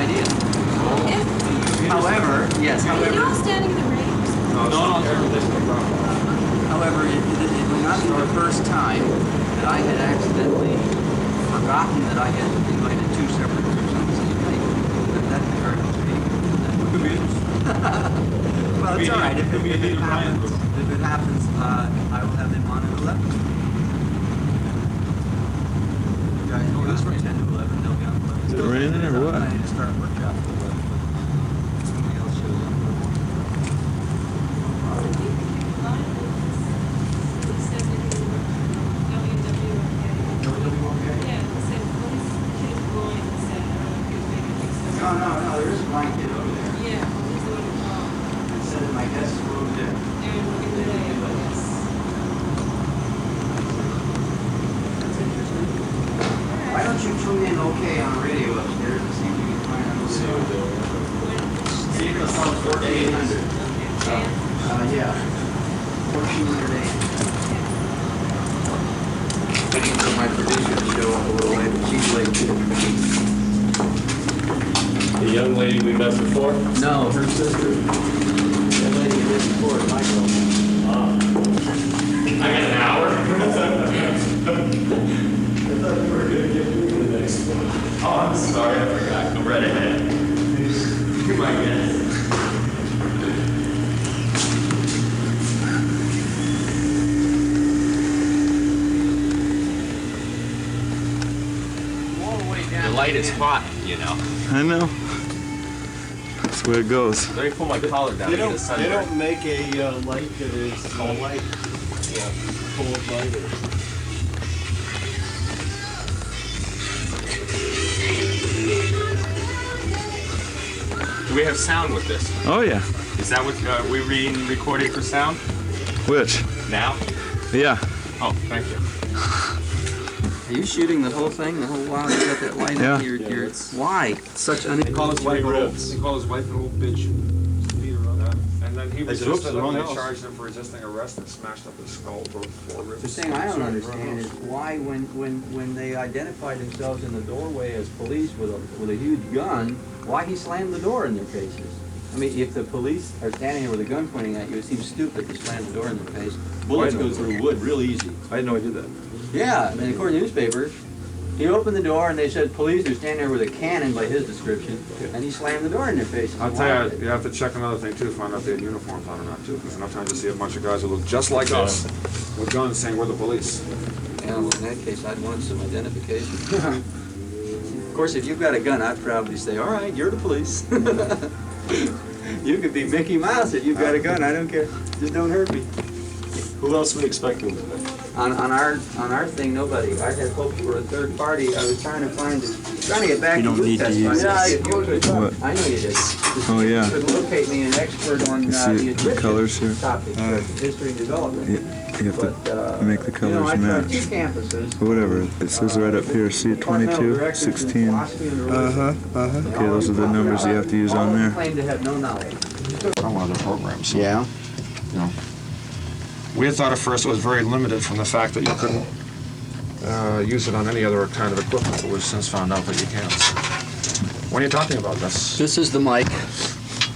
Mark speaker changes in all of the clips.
Speaker 1: idea. However, yes,
Speaker 2: Are you
Speaker 1: however,
Speaker 2: all standing in the rain?
Speaker 1: however, it would not be the first time that I had accidentally forgotten that I had invited two separate groups on the same night. That occurred to me. Well, it's all right. If it happens, I will have them on at 11. You guys know this from 10 to 11. They'll be on 11.
Speaker 3: Is it raining or what?
Speaker 1: I need to start workshop at 11. But somebody else shows up. No, there is a blind kid over there.
Speaker 2: Yeah, he's the one who called.
Speaker 1: It said in my desk room there.
Speaker 2: And yes.
Speaker 1: That's interesting. Why don't you tune in okay on radio upstairs and see if you can find out what's going on? See if it's on 1400. Yeah. 1400 AM. Waiting for my producer to show up a little late, but she's late too.
Speaker 4: The young lady we met before?
Speaker 1: No, her sister. That lady you did before is my girlfriend.
Speaker 4: I got an hour. I thought we were going to get through the next one. Oh, I'm sorry, I forgot. Go right ahead. You're my guest.
Speaker 5: The light is hot, you know.
Speaker 3: I know. That's where it goes.
Speaker 5: Let me pull my collar down.
Speaker 6: They don't make a light that is a light, full of light.
Speaker 5: Do we have sound with this?
Speaker 3: Oh yeah.
Speaker 5: Is that what we recording for sound?
Speaker 3: Which?
Speaker 5: Now?
Speaker 3: Yeah.
Speaker 5: Oh, thank you.
Speaker 1: Are you shooting the whole thing, the whole while you got that light
Speaker 3: Yeah.
Speaker 1: up? Why? Such
Speaker 4: They call his wife an old bitch. And then he
Speaker 6: said,
Speaker 4: resisted
Speaker 6: "Oops,
Speaker 4: him,
Speaker 6: wrong
Speaker 4: they
Speaker 6: house."
Speaker 4: charged him for resisting arrest and smashed up his skull, broke 4 ribs.
Speaker 1: The thing I don't understand is why, when they identified themselves in the doorway as police with a huge gun, why he slammed the door in their faces. I mean, if the police are standing there with a gun pointing at you, it seems stupid to slam the door in their face. Bullets go through wood real easy.
Speaker 6: I didn't know he did that.
Speaker 1: Yeah, and according to newspapers, he opened the door and they said police are standing there with a cannon by his description, and he slammed the door in their faces.
Speaker 4: I'll tell you, you have to check another thing too, to find out if they had uniforms on or not too, because enough times you see a bunch of guys who look just like us with guns saying we're the police.
Speaker 1: Yeah, well, in that case, I'd want some identification. Of course, if you've got a gun, I'd probably say, all right, you're the police. You could be Mickey Mouse if you've got a gun, I don't care. Just don't hurt me.
Speaker 6: Who else are we expecting today?
Speaker 1: On our thing, nobody. I had hoped for a third party. I was trying to get back
Speaker 3: You don't
Speaker 1: to
Speaker 3: need to
Speaker 1: test
Speaker 3: use
Speaker 1: yeah,
Speaker 3: this.
Speaker 1: if you could.
Speaker 3: What?
Speaker 1: I know you did.
Speaker 3: Oh, yeah.
Speaker 1: You could locate me an expert on
Speaker 3: You
Speaker 1: the
Speaker 3: see the
Speaker 1: Egyptian
Speaker 3: colors here?
Speaker 1: topic, history and development.
Speaker 3: You have to make the
Speaker 1: You know,
Speaker 3: colors
Speaker 1: I tried
Speaker 3: match.
Speaker 1: 2 campuses.
Speaker 3: But whatever. It says right up here, see 22, 16. Okay, those are the numbers you have to use on there.
Speaker 1: Claim to have no knowledge.
Speaker 4: On one of their programs.
Speaker 1: Yeah.
Speaker 4: You know, we had thought at first it was very limited from the fact that you couldn't use it on any other kind of equipment, but we've since found out that you can. What are you talking about?
Speaker 1: This is the mic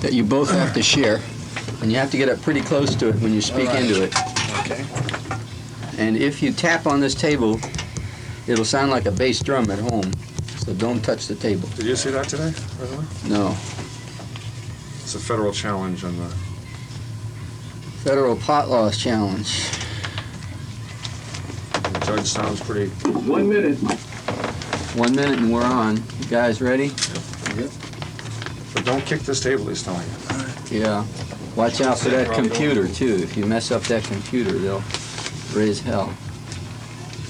Speaker 1: that you both have to share, and you have to get up pretty close to it when you speak into it.
Speaker 6: Okay.
Speaker 1: And if you tap on this table, it'll sound like a bass drum at home. So don't touch the table.
Speaker 4: Did you see that today, by the way?
Speaker 1: No.
Speaker 4: It's a federal challenge and
Speaker 1: Federal pot laws challenge.
Speaker 4: the judge sounds pretty...
Speaker 6: 1 minute.
Speaker 1: 1 minute and we're on. You guys ready?
Speaker 4: But don't kick this table, he's telling you.
Speaker 1: Yeah. Watch out for that computer too. If you mess up that computer, they'll raise hell.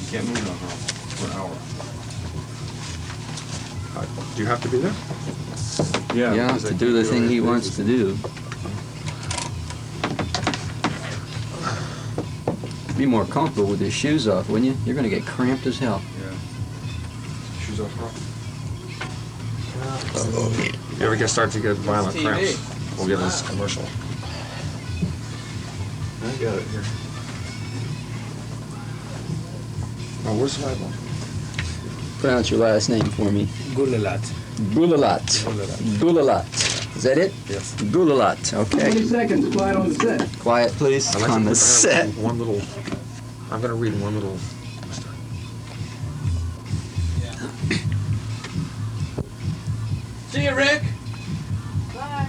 Speaker 4: You can't move on for an hour. Do you have to be there?
Speaker 1: Yeah,
Speaker 4: because
Speaker 1: to
Speaker 4: they
Speaker 1: do the
Speaker 4: keep
Speaker 1: thing he
Speaker 4: doing
Speaker 1: wants to do. Be more comfortable with your shoes off, wouldn't you? You're gonna get cramped as hell.
Speaker 4: Yeah. Shoes off rock. You ever start to get violent cramps? We'll get this commercial.
Speaker 6: I got it here.
Speaker 4: Oh, where's the Bible?
Speaker 1: Pronounce your last name for me.
Speaker 6: Gulelat.
Speaker 7: Gulalat. Gulalat. Is that it?
Speaker 3: Yes.
Speaker 7: Gulalat. Okay.
Speaker 1: 20 seconds, quiet on the set.
Speaker 7: Quiet, please. On the set.
Speaker 5: One little. I'm going to read one little.
Speaker 1: See you, Rick.
Speaker 2: Bye.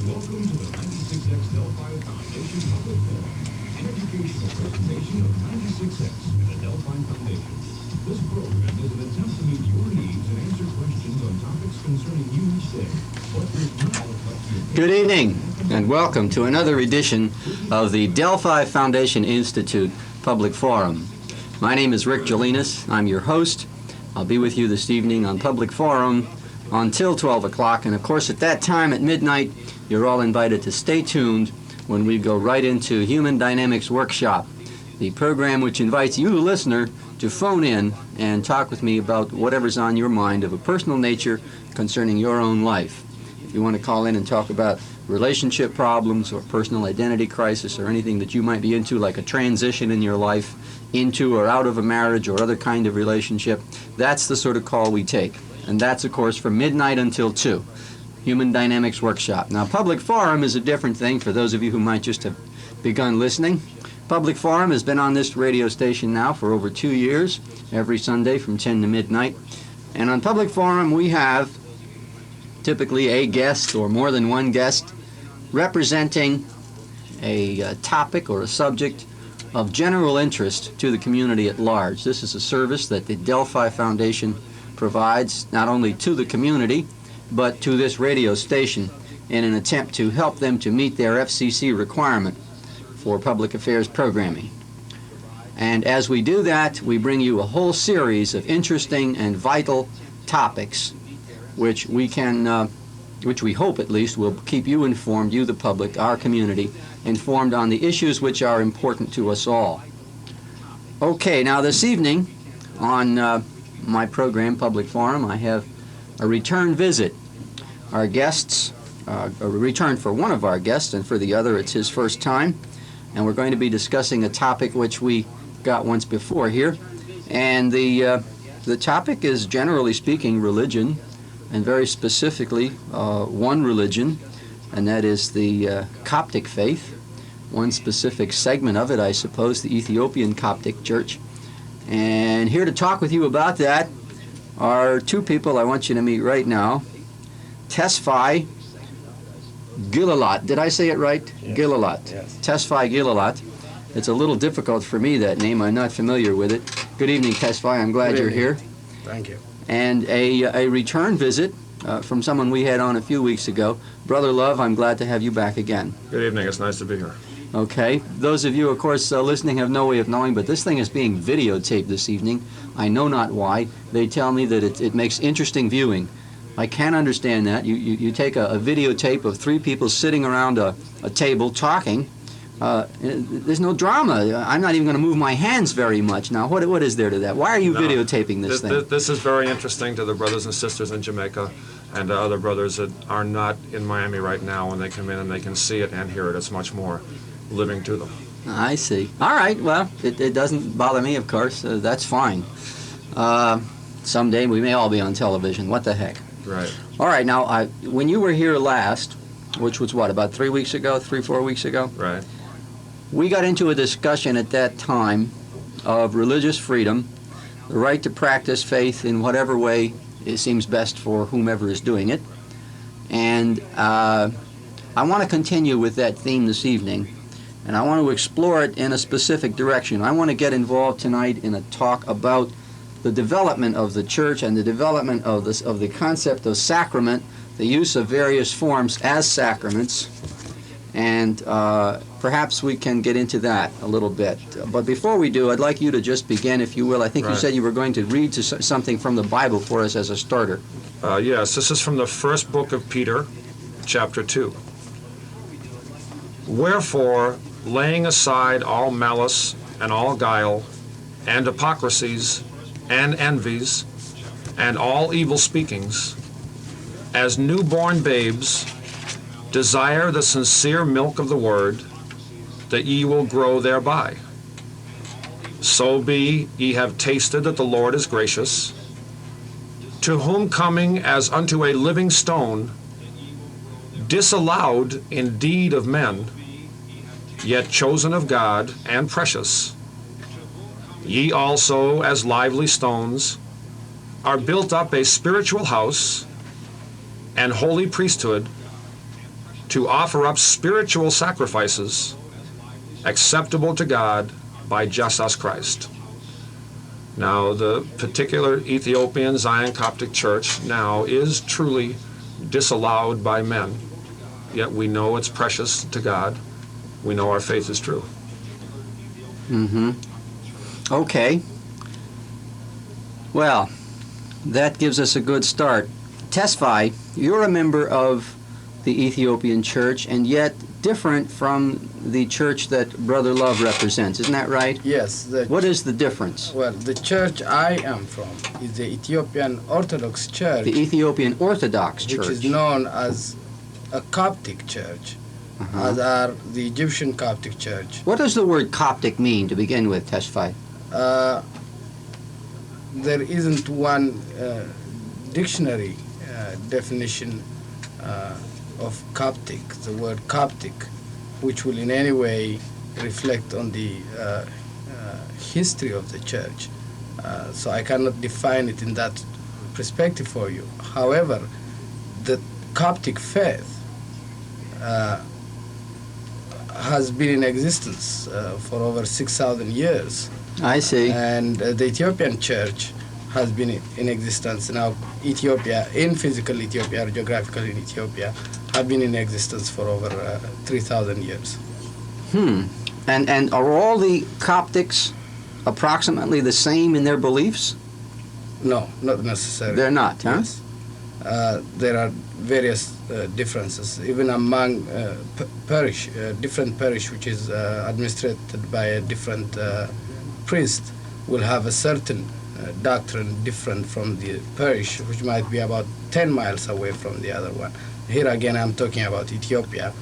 Speaker 8: Welcome to the 96X Delphi Foundation Public Forum, an educational presentation of 96X and the Delphi Foundation. This program is an attempt to meet your needs and answer questions on topics concerning you each day. But there's not a
Speaker 7: Good evening, and welcome to another edition of the Delphi Foundation Institute Public Forum. My name is Rick Jelinas. I'm your host. I'll be with you this evening on Public Forum until 12 o'clock, and of course at that time at midnight, you're all invited to stay tuned when we go right into Human Dynamics Workshop, the program which invites you, the listener, to phone in and talk with me about whatever's on your mind of a personal nature concerning your own life. If you want to call in and talk about relationship problems or personal identity crisis or anything that you might be into, like a transition in your life into or out of a marriage or other kind of relationship, that's the sort of call we take. And that's, of course, from midnight until 2. Human Dynamics Workshop. Now, Public Forum is a different thing for those of you who might just have begun listening. Public Forum has been on this radio station now for over 2 years, every Sunday from 10 to midnight. And on Public Forum, we have typically a guest or more than one guest representing a topic or a subject of general interest to the community at large. This is a service that the Delphi Foundation provides not only to the community, but to this radio station in an attempt to help them to meet their FCC requirement for public affairs programming. And as we do that, we bring you a whole series of interesting and vital topics which we can, which we hope at least will keep you informed, you the public, our community, informed on the issues which are important to us all. Okay, now this evening on my program, Public Forum, I have a return visit. Our guests, a return for one of our guests, and for the other it's his first time, and we're going to be discussing a topic which we got once before here, and the topic is, generally speaking, religion, and very specifically one religion, and that is the Coptic faith, one specific segment of it, I suppose, the Ethiopian Coptic Church. And here to talk with you about that are two people I want you to meet right now. Tesfaye Gilalat. Did I say it right? Yes. Gilalat. Yes. Tesfaye Gilalat. It's a little difficult for me, that name. I'm not familiar with it. Good evening, Tesfaye. I'm glad you're here.
Speaker 6: Thank you.
Speaker 7: And a return visit from someone we had on a few weeks ago. Brother Love, I'm glad to have you back again.
Speaker 5: Good evening. It's nice to be here.
Speaker 7: Okay. Those of you, of course, listening have no way of knowing, but this thing is being videotaped this evening. I know not why. They tell me that it makes interesting viewing. I can't understand that. You take a videotape of three people sitting around a table talking. There's no drama. I'm not even going to move my hands very much. Now, what is there to that? Why are you videotaping this thing?
Speaker 5: This is very interesting to the brothers and sisters in Jamaica and to other brothers that are not in Miami right now. When they come in and they can see it and hear it, it's much more living to them.
Speaker 7: I see. All right. Well, it doesn't bother me, of course. That's fine. Someday we may all be on television. What the heck?
Speaker 5: Right.
Speaker 7: All right. Now, when you were here last, which was what, about 3 weeks ago, 4 weeks ago?
Speaker 5: Right.
Speaker 7: We got into a discussion at that time of religious freedom, the right to practice faith in whatever way it seems best for whomever is doing it. And I want to continue with that theme this evening, and I want to explore it in a specific direction. I want to get involved tonight in a talk about the development of the church and the development of the concept of sacrament, the use of various forms as sacraments, and perhaps we can get into that a little bit. But before we do, I'd like you to just begin, if you will. I think you said you were going to read something from the Bible for us as a starter.
Speaker 5: Yes, this is from the first book of Peter, chapter 2. Wherefore, laying aside all malice and all guile, and hypocrisies, and envies, and all evil speakings, as newborn babes, Desire the sincere milk of the word, that ye will grow thereby. So be ye have tasted that the Lord is gracious, to whom coming as unto a living stone, disallowed indeed of men, yet chosen of God and precious, ye also as lively stones are built up a spiritual house and holy priesthood, to offer up spiritual sacrifices acceptable to God by Jesus Christ. Now, the particular Ethiopian Zion Coptic Church now is truly disallowed by men, yet we know it's precious to God. We know our faith is true.
Speaker 7: Okay. Well, that gives us a good start. Tesfai, you're a member of the Ethiopian church, and yet different from the church that Brother Love represents. Isn't that right?
Speaker 9: Yes.
Speaker 7: What is the difference?
Speaker 9: Well, the church I am from is the Ethiopian Orthodox Church,
Speaker 7: The Ethiopian Orthodox Church.
Speaker 9: which is known as a Coptic church, as are the Egyptian Coptic Church.
Speaker 7: What does the word Coptic mean to begin with, Tesfai?
Speaker 9: There isn't one dictionary definition of Coptic, the word Coptic, which will in any way reflect on the history of the church. So I cannot define it in that perspective for you. However, the Coptic faith has been in existence for over 6,000 years.
Speaker 7: I see.
Speaker 9: And the Ethiopian church has been in existence. Now, Ethiopia, in physical Ethiopia, or geographical in Ethiopia, have been in existence for over 3,000 years.
Speaker 7: And are all the Coptics approximately the same in their beliefs?
Speaker 9: No, not necessarily.
Speaker 7: They're not, huh?
Speaker 9: Yes. There are various differences, even among parish, different parish which is administered by a different priest will have a certain doctrine different from the parish, which might be about 10 miles away from the other one. Here again, I'm talking about Ethiopia,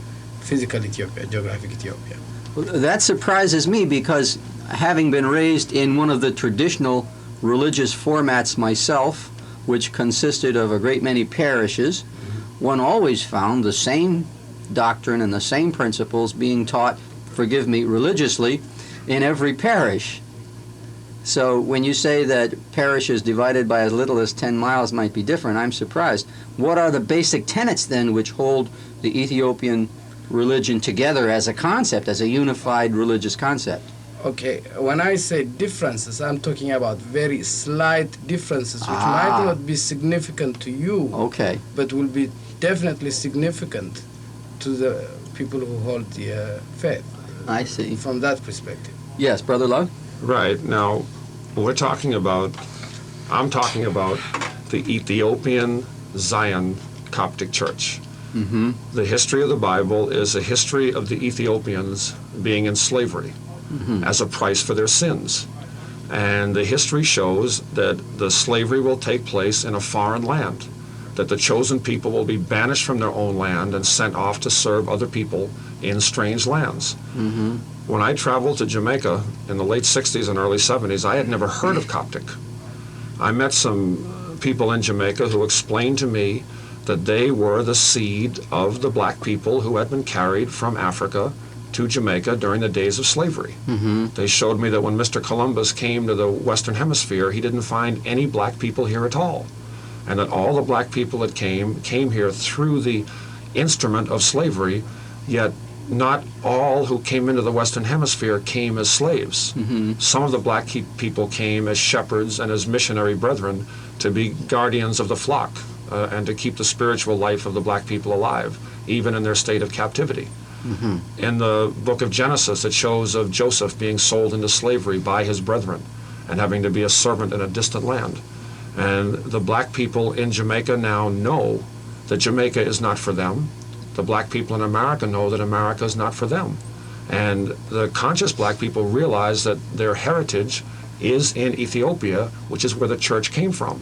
Speaker 9: physical Ethiopia, geographic Ethiopia.
Speaker 7: Well, that surprises me because having been raised in one of the traditional religious formats myself, which consisted of a great many parishes, one always found the same doctrine and the same principles being taught, forgive me, religiously in every parish. So when you say that parishes divided by as little as 10 miles might be different, I'm surprised. What are the basic tenets then which hold the Ethiopian religion together as a concept, as a unified religious concept?
Speaker 9: Okay, when I say differences, I'm talking about very slight differences which might not be significant to you,
Speaker 7: Okay.
Speaker 9: but will be definitely significant to the people who hold the faith
Speaker 7: I see.
Speaker 9: from that perspective.
Speaker 7: Yes, Brother Love?
Speaker 5: Right. Now, I'm talking about the Ethiopian Zion Coptic Church.
Speaker 7: Mm-hmm.
Speaker 5: The history of the Bible is a history of the Ethiopians being in slavery as a price for their sins. And the history shows that the slavery will take place in a foreign land, that the chosen people will be banished from their own land and sent off to serve other people in strange lands.
Speaker 7: Mm-hmm.
Speaker 5: When I traveled to Jamaica in the late 60s and early 70s, I had never heard of Coptic. I met some people in Jamaica who explained to me that they were the seed of the black people who had been carried from Africa to Jamaica during the days of slavery.
Speaker 7: Mm-hmm.
Speaker 5: They showed me that when Mr. Columbus came to the Western Hemisphere, he didn't find any black people here at all, and that all the black people that came here through the instrument of slavery, yet not all who came into the Western Hemisphere came as slaves.
Speaker 7: Mm-hmm.
Speaker 5: Some of the black people came as shepherds and as missionary brethren to be guardians of the flock and to keep the spiritual life of the black people alive, even in their state of captivity.
Speaker 7: Mm-hmm.
Speaker 5: In the book of Genesis, it shows of Joseph being sold into slavery by his brethren and having to be a servant in a distant land. And the black people in Jamaica now know that Jamaica is not for them. The black people in America know that America is not for them. And the conscious black people realize that their heritage is in Ethiopia, which is where the church came from.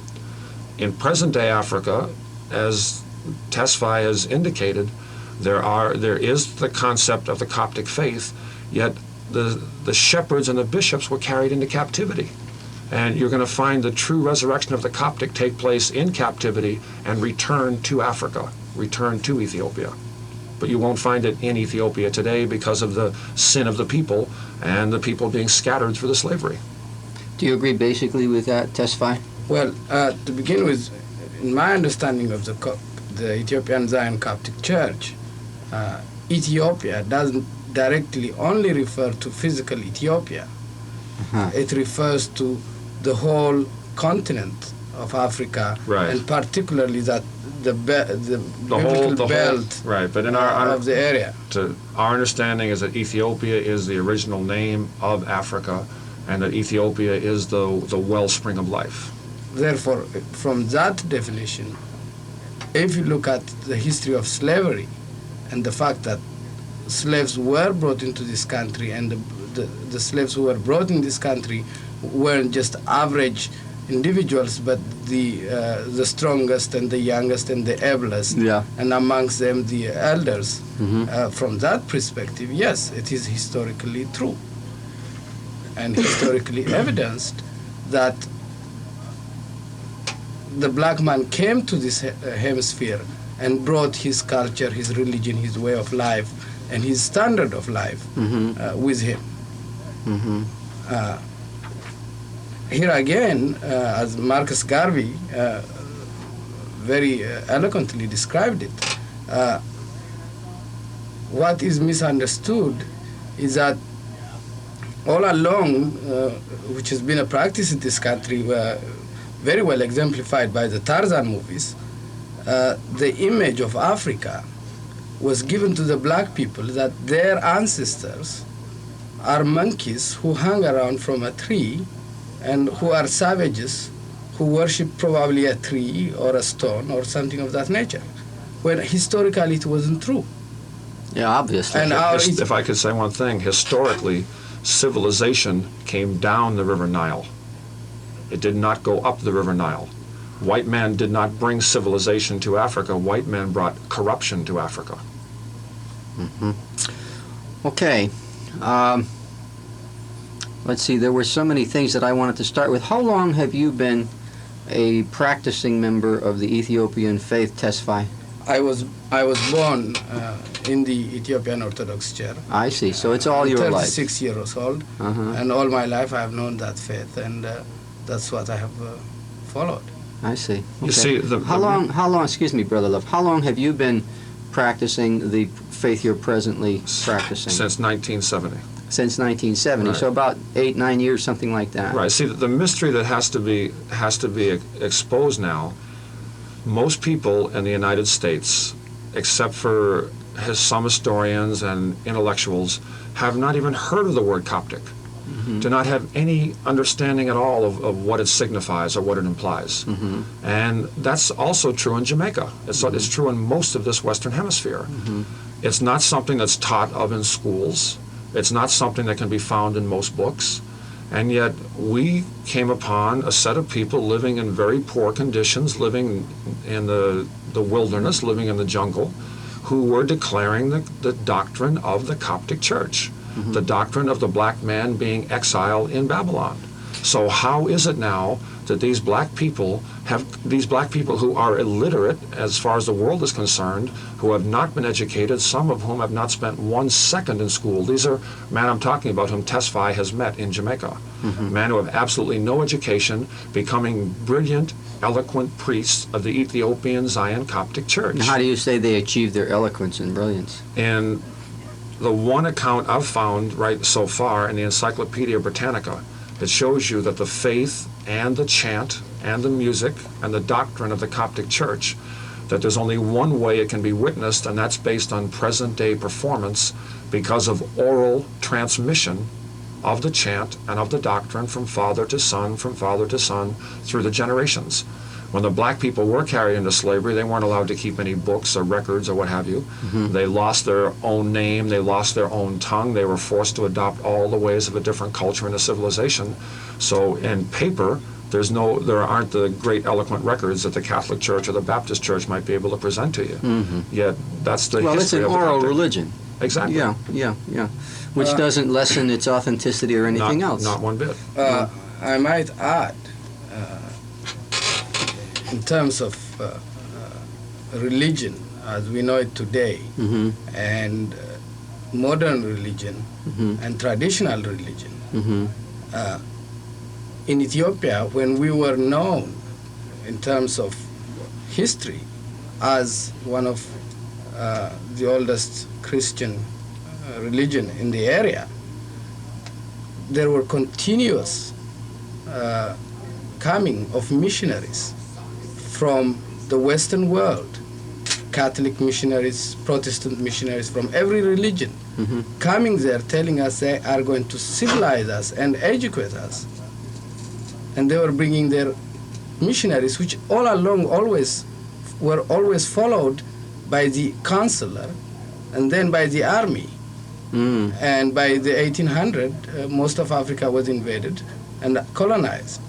Speaker 5: In present-day Africa, as Tesfai has indicated, There is the concept of the Coptic faith, yet the shepherds and the bishops were carried into captivity. And you're going to find the true resurrection of the Coptic take place in captivity and return to Africa, return to Ethiopia. But you won't find it in Ethiopia today because of the sin of the people and the people being scattered through the slavery.
Speaker 7: Do you agree basically with that, Tesfaye?
Speaker 9: Well, to begin with, in my understanding of the Ethiopian Zion Coptic Church, Ethiopia doesn't directly only refer to physical Ethiopia. It refers to the whole continent of Africa,
Speaker 5: Right.
Speaker 9: and particularly that the
Speaker 5: whole
Speaker 9: belt
Speaker 5: right. But in
Speaker 9: of the area.
Speaker 5: Our understanding is that Ethiopia is the original name of Africa, and that Ethiopia is the wellspring of life.
Speaker 9: Therefore, from that definition, if you look at the history of slavery and the fact that slaves were brought into this country, and the slaves who were brought in this country weren't just average individuals, but the strongest and the youngest and the ablest, and amongst them the elders. From that perspective, yes, it is historically true and historically evidenced that the black man came to this hemisphere and brought his culture, his religion, his way of life, and his standard of life with him. Here again, as Marcus Garvey very eloquently described it, what is misunderstood is that all along, which has been a practice in this country, very well exemplified by the Tarzan movies, the image of Africa was given to the black people that their ancestors are monkeys who hang around from a tree and who are savages who worship probably a tree or a stone or something of that nature, when historically it wasn't true.
Speaker 7: Yeah, obviously.
Speaker 9: And
Speaker 5: If I could say one thing, historically, civilization came down the River Nile. It did not go up the River Nile. White men did not bring civilization to Africa. White men brought corruption to Africa.
Speaker 7: Okay. Let's see, there were so many things that I wanted to start with. How long have you been a practicing member of the Ethiopian faith, Tesfaye?
Speaker 9: I was born in the Ethiopian Orthodox Church.
Speaker 7: I see. So it's all your life.
Speaker 9: 36 years old, and all my life I have known that faith, and that's what I have followed.
Speaker 7: I see. Okay.
Speaker 5: You see,
Speaker 7: how long? Excuse me, Brother Love. How long have you been practicing the faith you're presently practicing?
Speaker 5: Since 1970.
Speaker 7: Since 1970.
Speaker 5: Right.
Speaker 7: So about 8-9 years, something like that.
Speaker 5: Right. See, the mystery that has to be exposed now. Most people in the United States, except for some historians and intellectuals, have not even heard of the word Coptic. Do not have any understanding at all of what it signifies or what it implies. And that's also true in Jamaica. It's true in most of this Western Hemisphere. It's not something that's taught of in schools. It's not something that can be found in most books. And yet we came upon a set of people living in very poor conditions, living in the wilderness, living in the jungle, who were declaring the doctrine of the Coptic Church, the doctrine of the black man being exiled in Babylon. So how is it now that these black people who are illiterate as far as the world is concerned, who have not been educated, some of whom have not spent 1 second in school. These are men I'm talking about whom Tesfaye has met in Jamaica. Men who have absolutely no education, becoming brilliant, eloquent priests of the Ethiopian Zion Coptic Church.
Speaker 7: Now, how do you say they achieved their eloquence and brilliance?
Speaker 5: And the one account I've found right so far in the Encyclopedia Britannica, it shows you that the faith and the chant and the music and the doctrine of the Coptic Church, that there's only one way it can be witnessed, and that's based on present-day performance because of oral transmission of the chant and of the doctrine from father to son, through the generations. When the black people were carried into slavery, they weren't allowed to keep any books or records or what have you. They lost their own name, they lost their own tongue, they were forced to adopt all the ways of a different culture and a civilization. So in paper, There aren't the great eloquent records that the Catholic Church or the Baptist Church might be able to present to you. Yet that's the
Speaker 7: Well, it's
Speaker 5: history
Speaker 7: an
Speaker 5: of the
Speaker 7: oral
Speaker 5: Coptic.
Speaker 7: religion.
Speaker 5: Exactly.
Speaker 7: Yeah. Which doesn't lessen its authenticity or anything else.
Speaker 5: Not one bit.
Speaker 9: I might add, in terms of religion as we know it today, and modern religion and traditional religion, in Ethiopia, when we were known in terms of history as one of the oldest Christian religion in the area, there were continuous coming of missionaries from the Western world, Catholic missionaries, Protestant missionaries from every religion, coming there telling us they are going to civilize us and educate us. And they were bringing their missionaries, which all along were always followed by the consular and then by the army. And by the 1800, most of Africa was invaded and colonized.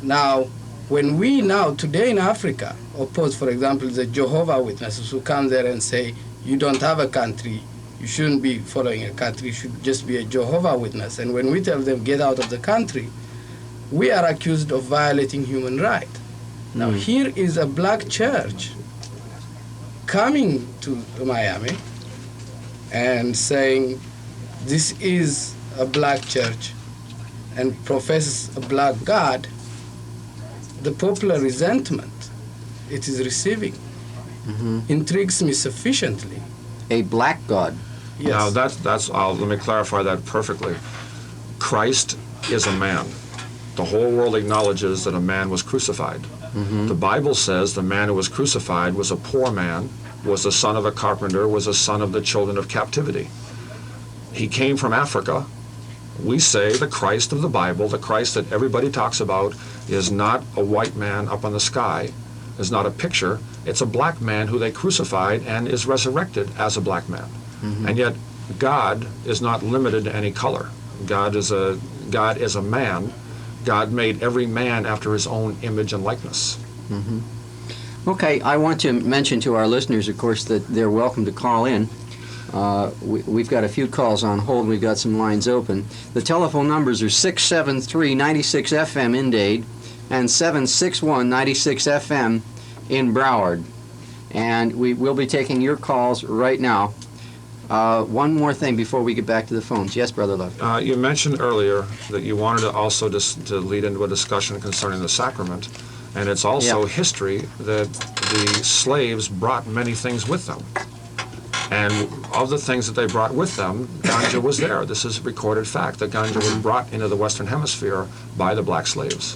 Speaker 9: Now, when we now, today in Africa, oppose, for example, the Jehovah Witnesses who come there and say, you don't have a country, you shouldn't be following a country, you should just be a Jehovah Witness. And when we tell them, get out of the country, we are accused of violating human rights. Now, here is a black church coming to Miami and saying, this is a black church and professes a black God. The popular resentment it is receiving intrigues me sufficiently.
Speaker 7: A black God.
Speaker 9: Yes.
Speaker 5: Now let me clarify that perfectly. Christ is a man. The whole world acknowledges that a man was crucified. The Bible says the man who was crucified was a poor man, was the son of a carpenter, was the son of the children of captivity. He came from Africa. We say the Christ of the Bible, the Christ that everybody talks about, is not a white man up on the sky, is not a picture. It's a black man who they crucified and is resurrected as a black man. And yet God is not limited to any color. God is a man. God made every man after his own image and likeness.
Speaker 7: Okay, I want to mention to our listeners, of course, that they're welcome to call in. We've got a few calls on hold. We've got some lines open. The telephone numbers are 673-96FM in Dade and 761-96FM in Broward. And we will be taking your calls right now. One more thing before we get back to the phones. Yes, Brother Love.
Speaker 5: You mentioned earlier that you wanted to also to lead into a discussion concerning the sacrament. And it's also history that the slaves brought many things with them. And of the things that they brought with them, ganja was there. This is a recorded fact that ganja was brought into the Western Hemisphere by the black slaves.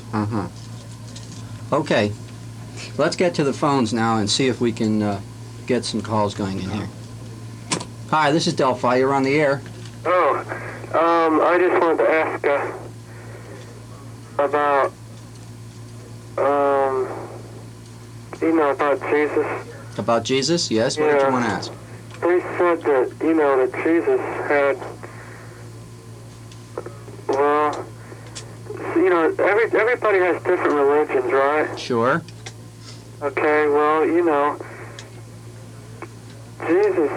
Speaker 7: Okay, let's get to the phones now and see if we can get some calls going in here. Hi, this is Delphi. You're on the air.
Speaker 10: I just wanted to ask about, about Jesus.
Speaker 7: About Jesus? Yes. What did you want to ask?
Speaker 10: They said that, that Jesus had, well, everybody has different religions, right?
Speaker 7: Sure.
Speaker 10: Okay, well, Jesus.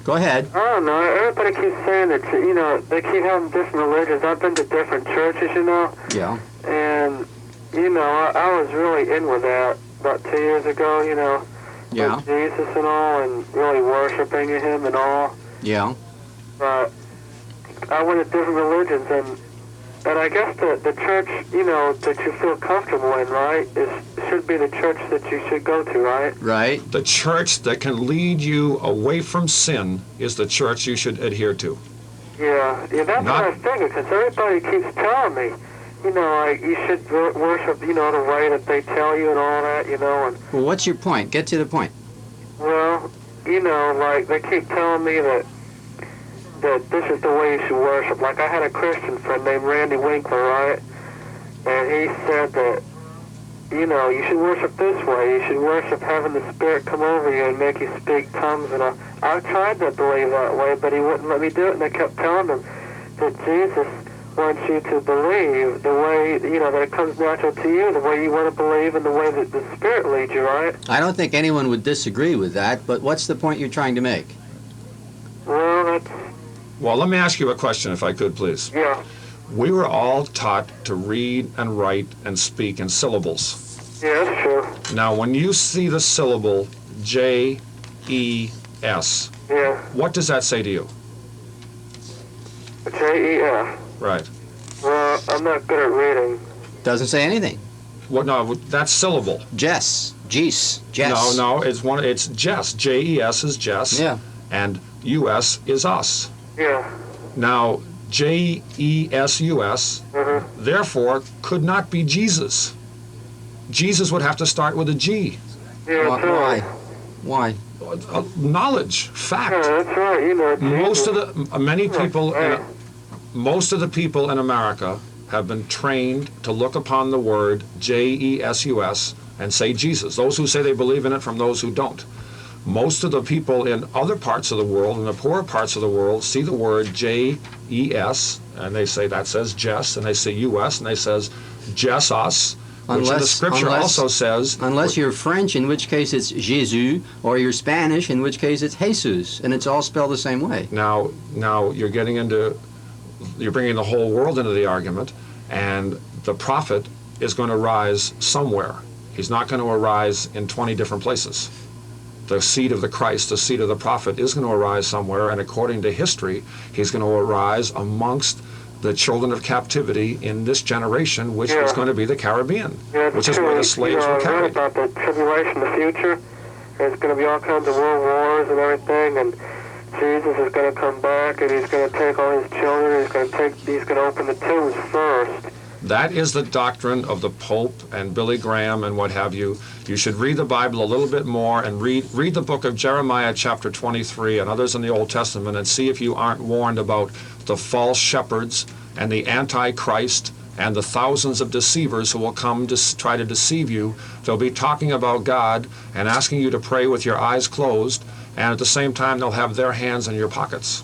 Speaker 7: Go ahead.
Speaker 10: I don't know. Everybody keeps saying that, they keep having different religions. I've been to different churches,
Speaker 7: Yeah.
Speaker 10: And, I was really in with that about 2 years ago,
Speaker 7: Yeah.
Speaker 10: with Jesus and all, and really worshiping Him and all.
Speaker 7: Yeah.
Speaker 10: But I went to different religions, and I guess the church, that you feel comfortable in, right, should be the church that you should go to, right?
Speaker 7: Right.
Speaker 5: The church that can lead you away from sin is the church you should adhere to.
Speaker 10: Yeah, that's what I figured, because everybody keeps telling me, like, you should worship, the way that they tell you and all that, and...
Speaker 7: Well, what's your point? Get to the point.
Speaker 10: Well, like, they keep telling me that this is the way you should worship. Like, I had a Christian friend named Randy Winkler, right? And he said that, you should worship this way. You should worship having the Spirit come over you and make you speak tongues. And I tried to believe that way, but he wouldn't let me do it. And I kept telling him that Jesus wants you to believe the way, that it comes natural to you, the way you want to believe, and the way that the Spirit leads you, right?
Speaker 7: I don't think anyone would disagree with that, but what's the point you're trying to make?
Speaker 10: Well, that's,
Speaker 5: Well, let me ask you a question, if I could, please.
Speaker 10: yeah.
Speaker 5: We were all taught to read and write and speak in syllables.
Speaker 10: Yeah, that's true.
Speaker 5: Now, when you see the syllable J-E-S,
Speaker 10: Yeah.
Speaker 5: what does that say to you?
Speaker 10: J-E-F.
Speaker 5: Right.
Speaker 10: Well, I'm not good at reading.
Speaker 7: Doesn't say anything.
Speaker 5: What? No, that's syllable.
Speaker 7: Jess. Jeez. Jess.
Speaker 5: No, it's Jess. J-E-S is Jess.
Speaker 7: Yeah.
Speaker 5: And U-S is us.
Speaker 10: Yeah.
Speaker 5: Now, J-E-S-U-S, therefore, could not be Jesus. Jesus would have to start with a G.
Speaker 10: Yeah, that's right.
Speaker 7: Why?
Speaker 5: Knowledge, fact.
Speaker 10: Yeah, that's right.
Speaker 5: Most
Speaker 10: Jesus.
Speaker 5: of the most of the people in America have been trained to look upon the word J-E-S-U-S and say Jesus. Those who say they believe in it from those who don't. Most of the people in other parts of the world, in the poorer parts of the world, see the word J-E-S, and they say that says Jess, and they say U-S, and they says Jess us, which in the scripture also says...
Speaker 7: Unless you're French, in which case it's Jésus, or you're Spanish, in which case it's Jesus, and it's all spelled the same way.
Speaker 5: Now you're getting into... You're bringing the whole world into the argument, and the prophet is going to rise somewhere. He's not going to arise in 20 different places. The seed of the Christ, the seed of the prophet, is going to arise somewhere, and according to history, he's going to arise amongst the children of captivity in this generation, which is going to be the Caribbean, which is where the slaves were
Speaker 10: I read
Speaker 5: carried.
Speaker 10: about the tribulation, the future. There's going to be all kinds of world wars and everything, and Jesus is going to come back, and he's going to take all his children. He's going to open the tombs first.
Speaker 5: That is the doctrine of the Pope and Billy Graham and what have you. You should read the Bible a little bit more and read the book of Jeremiah chapter 23 and others in the Old Testament and see if you aren't warned about the false shepherds and the Antichrist and the thousands of deceivers who will come to try to deceive you. They'll be talking about God and asking you to pray with your eyes closed, and at the same time they'll have their hands in your pockets.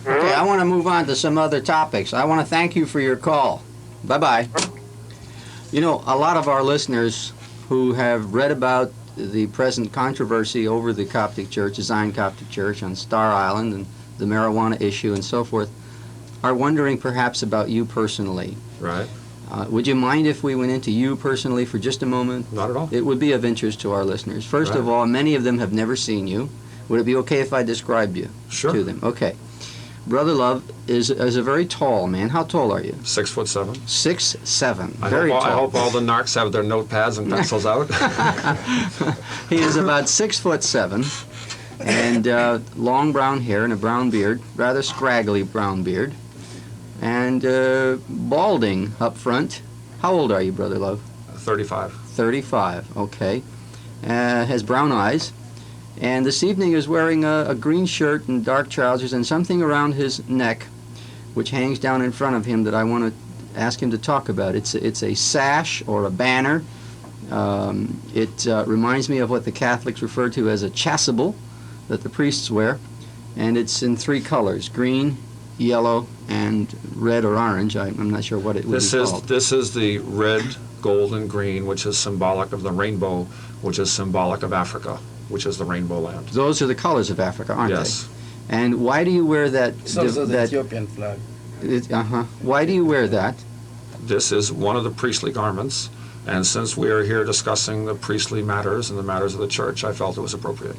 Speaker 7: Okay, I want to move on to some other topics. I want to thank you for your call. Bye-bye. You know, a lot of our listeners who have read about the present controversy over the Coptic Church, the Zion Coptic Church on Star Island and the marijuana issue and so forth, are wondering perhaps about you personally.
Speaker 5: Right.
Speaker 7: Would you mind if we went into you personally for just a moment?
Speaker 5: Not at all.
Speaker 7: It would be of interest to our listeners. First of all, many of them have never seen you. Would it be okay if I described you to them? Okay. Brother Love is a very tall man. How tall are you?
Speaker 5: 6'7".
Speaker 7: 6'7".
Speaker 5: I
Speaker 7: Very tall.
Speaker 5: I hope all the narcs have their notepads and pencils out.
Speaker 7: He is about 6'7", and long brown hair and a brown beard, rather scraggly brown beard, and balding up front. How old are you, Brother Love?
Speaker 5: 35.
Speaker 7: 35. Okay. Has brown eyes. And this evening is wearing a green shirt and dark trousers and something around his neck, which hangs down in front of him that I want to ask him to talk about. It's a sash or a banner. It reminds me of what the Catholics refer to as a chasuble that the priests wear, and it's in 3 colors: green, yellow, and red or orange. I'm not sure what it would be called.
Speaker 5: This is the red, gold, and green, which is symbolic of the rainbow, which is symbolic of Africa, which is the rainbow land.
Speaker 7: Those are the colors of Africa, aren't they?
Speaker 5: Yes.
Speaker 7: And why do you wear that?
Speaker 9: It's also the Ethiopian flag.
Speaker 7: Why do you wear that?
Speaker 5: This is one of the priestly garments, and since we are here discussing the priestly matters and the matters of the church, I felt it was appropriate.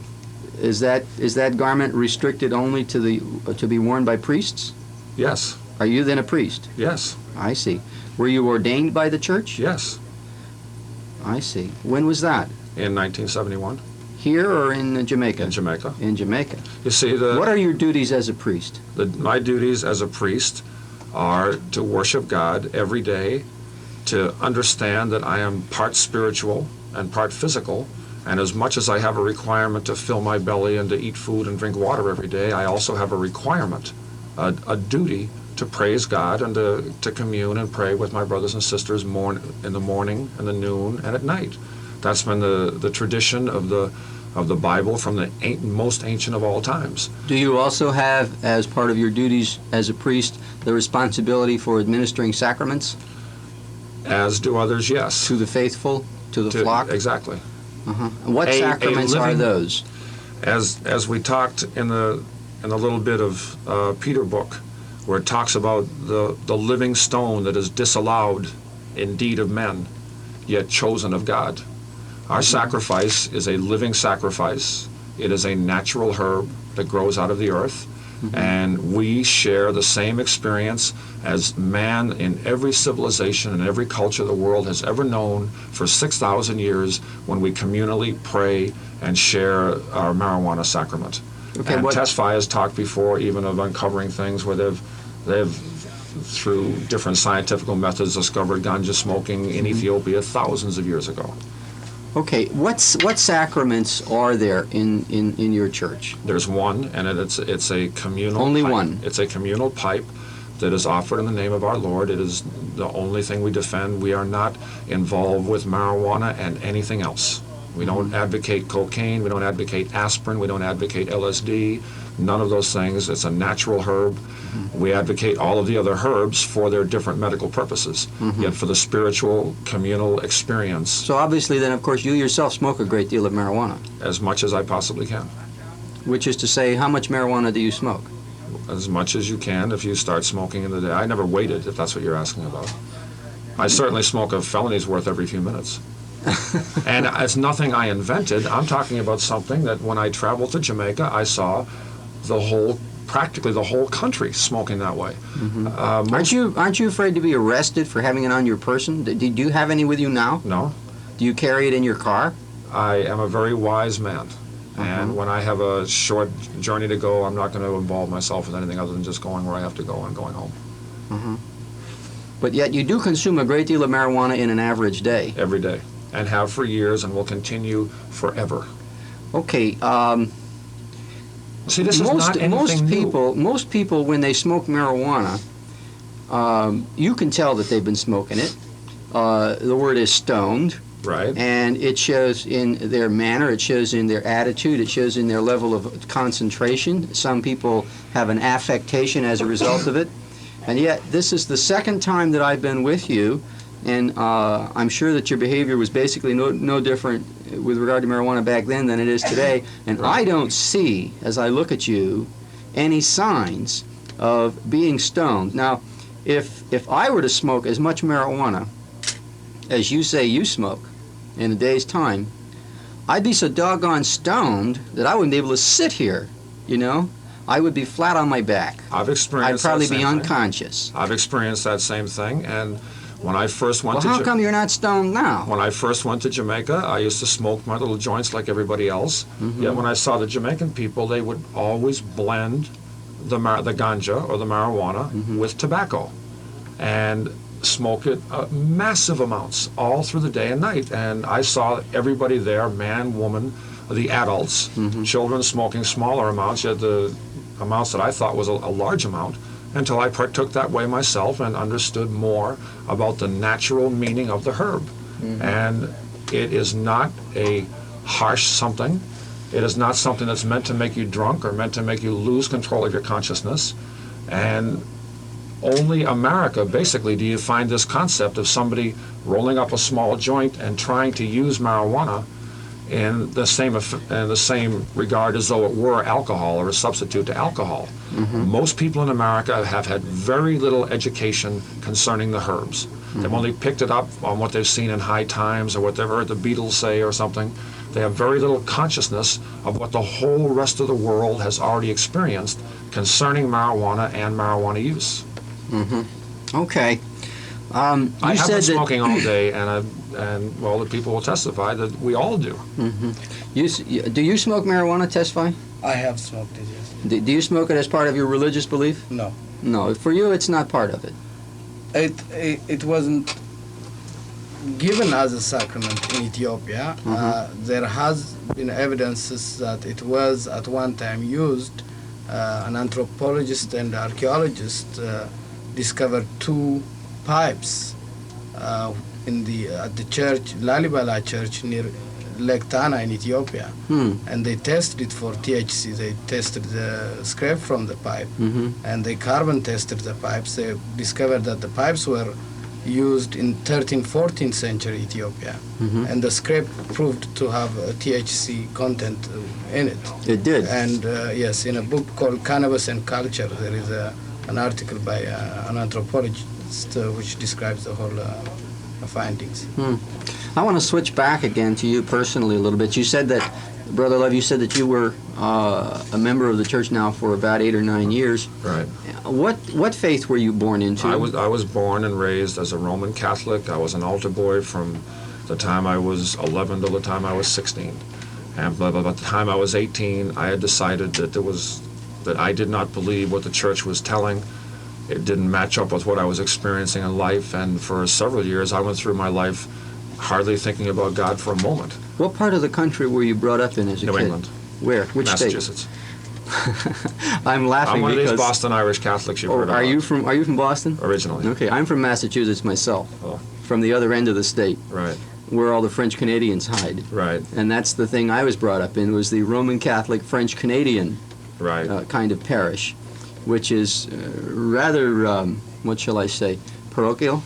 Speaker 7: Is that garment restricted only to be worn by priests?
Speaker 5: Yes.
Speaker 7: Are you then a priest?
Speaker 5: Yes.
Speaker 7: I see. Were you ordained by the church?
Speaker 5: Yes.
Speaker 7: I see. When was that?
Speaker 5: In 1971.
Speaker 7: Here or in Jamaica?
Speaker 5: In Jamaica.
Speaker 7: In Jamaica.
Speaker 5: You see,
Speaker 7: what are your duties as a priest?
Speaker 5: My duties as a priest are to worship God every day, to understand that I am part spiritual and part physical, and as much as I have a requirement to fill my belly and to eat food and drink water every day, I also have a requirement, a duty to praise God and to commune and pray with my brothers and sisters in the morning and the noon and at night. That's been the tradition of the of the Bible from the most ancient of all times.
Speaker 7: Do you also have, as part of your duties as a priest, the responsibility for administering sacraments
Speaker 5: As do others, yes.
Speaker 7: to the faithful, to the flock?
Speaker 5: Exactly.
Speaker 7: And what sacraments are those?
Speaker 5: As we talked in the little bit of Peter book, where it talks about the living stone that is disallowed indeed of men, yet chosen of God. Our sacrifice is a living sacrifice. It is a natural herb that grows out of the earth, and we share the same experience as man in every civilization and every culture the world has ever known for 6,000 years when we communally pray and share our marijuana sacrament.
Speaker 7: Okay,
Speaker 5: and
Speaker 7: what-
Speaker 5: Tesfaye has talked before even of uncovering things where they've through different scientific methods discovered ganja smoking in Ethiopia thousands of years ago.
Speaker 7: Okay, what sacraments are there in your church?
Speaker 5: There's one, and it's a communal
Speaker 7: Only
Speaker 5: pipe.
Speaker 7: one?
Speaker 5: It's a communal pipe that is offered in the name of our Lord. It is the only thing we defend. We are not involved with marijuana and anything else. We don't advocate cocaine, we don't advocate aspirin, we don't advocate LSD, none of those things. It's a natural herb. We advocate all of the other herbs for their different medical purposes, yet for the spiritual, communal experience,
Speaker 7: So obviously then, of course, you yourself smoke a great deal of marijuana,
Speaker 5: as much as I possibly can.
Speaker 7: which is to say, how much marijuana do you smoke?
Speaker 5: As much as you can if you start smoking in the day. I never waited, if that's what you're asking about. I certainly smoke a felony's worth every few minutes. And it's nothing I invented. I'm talking about something that when I traveled to Jamaica, I saw practically the whole country smoking that way.
Speaker 7: Aren't you afraid to be arrested for having it on your person? Do you have any with you now?
Speaker 5: No,
Speaker 7: Do you carry it in your car?
Speaker 5: I am a very wise man. And when I have a short journey to go, I'm not going to involve myself with anything other than just going where I have to go and going home.
Speaker 7: But yet you do consume a great deal of marijuana in an average day.
Speaker 5: Every day. And have for years and will continue forever.
Speaker 7: Okay,
Speaker 5: See, this is not anything new.
Speaker 7: most people, when they smoke marijuana, you can tell that they've been smoking it. The word is stoned,
Speaker 5: Right.
Speaker 7: and it shows in their manner, it shows in their attitude, it shows in their level of concentration. Some people have an affectation as a result of it. And yet, this is the second time that I've been with you, and I'm sure that your behavior was basically no different with regard to marijuana back then than it is today. And I don't see, as I look at you, any signs of being stoned. Now, if I were to smoke as much marijuana as you say you smoke in a day's time, I'd be so doggone stoned that I wouldn't be able to sit here, you know? I would be flat on my back.
Speaker 5: I've
Speaker 7: I'd
Speaker 5: experienced
Speaker 7: probably
Speaker 5: that
Speaker 7: be
Speaker 5: same thing.
Speaker 7: unconscious.
Speaker 5: I've experienced that same thing, and when I first went
Speaker 7: Well,
Speaker 5: to
Speaker 7: how come you're not stoned now?
Speaker 5: when I first went to Jamaica, I used to smoke my little joints like everybody else. Yet when I saw the Jamaican people, they would always blend the ganja or the marijuana with tobacco, and smoke it massive amounts all through the day and night. And I saw everybody there, man, woman, the adults, children smoking smaller amounts, yet the amounts that I thought was a large amount, until I partook that way myself and understood more about the natural meaning of the herb. And it is not a harsh something. It is not something that's meant to make you drunk or meant to make you lose control of your consciousness. And only America, basically, do you find this concept of somebody rolling up a small joint and trying to use marijuana in the same regard as though it were alcohol or a substitute to alcohol. Most people in America have had very little education concerning the herbs. They've only picked it up on what they've seen in High Times or what they've heard the Beatles say or something. They have very little consciousness of what the whole rest of the world has already experienced concerning marijuana and marijuana use.
Speaker 7: Okay.
Speaker 5: I
Speaker 7: You
Speaker 5: have
Speaker 7: said
Speaker 5: been
Speaker 7: that
Speaker 5: smoking all day, and well, the people will testify that we all do.
Speaker 7: do you smoke marijuana, Tesfaye?
Speaker 9: I have smoked it, yes.
Speaker 7: Do you smoke it as part of your religious belief?
Speaker 9: No.
Speaker 7: No, for you it's not part of it.
Speaker 9: It wasn't given as a sacrament in Ethiopia. There has been evidences that it was at one time used. An anthropologist and archaeologist discovered two pipes at the church, Lalibela Church, near Lake Tana in Ethiopia, and they tested it for THC. They tested the scrape from the pipe, and they carbon tested the pipes. They discovered that the pipes were used in 13th, 14th century Ethiopia, and the scrape proved to have a THC content in it.
Speaker 7: It did.
Speaker 9: And yes, in a book called Cannabis and Culture, there is an article by an anthropologist which describes the whole findings.
Speaker 7: I want to switch back again to you personally a little bit. You said that, Brother Love, you said that you were a member of the church now for about 8 or 9 years.
Speaker 5: Right.
Speaker 7: What faith were you born into?
Speaker 5: I was born and raised as a Roman Catholic. I was an altar boy from the time I was 11 to the time I was 16. And by the time I was 18, I had decided that I did not believe what the church was telling. It didn't match up with what I was experiencing in life, and for several years I went through my life hardly thinking about God for a moment.
Speaker 7: What part of the country were you brought up in as a kid?
Speaker 5: New England.
Speaker 7: Where? Which
Speaker 5: Massachusetts.
Speaker 7: state? I'm laughing
Speaker 5: I'm one of
Speaker 7: because...
Speaker 5: these Boston Irish Catholics you've heard about.
Speaker 7: Are you from Boston?
Speaker 5: Originally.
Speaker 7: Okay, I'm from Massachusetts myself, from the other end of the state,
Speaker 5: Right.
Speaker 7: where all the French Canadians hide.
Speaker 5: Right.
Speaker 7: And that's the thing I was brought up in, was the Roman Catholic French Canadian
Speaker 5: Right.
Speaker 7: kind of parish, which is rather, what shall I say, parochial?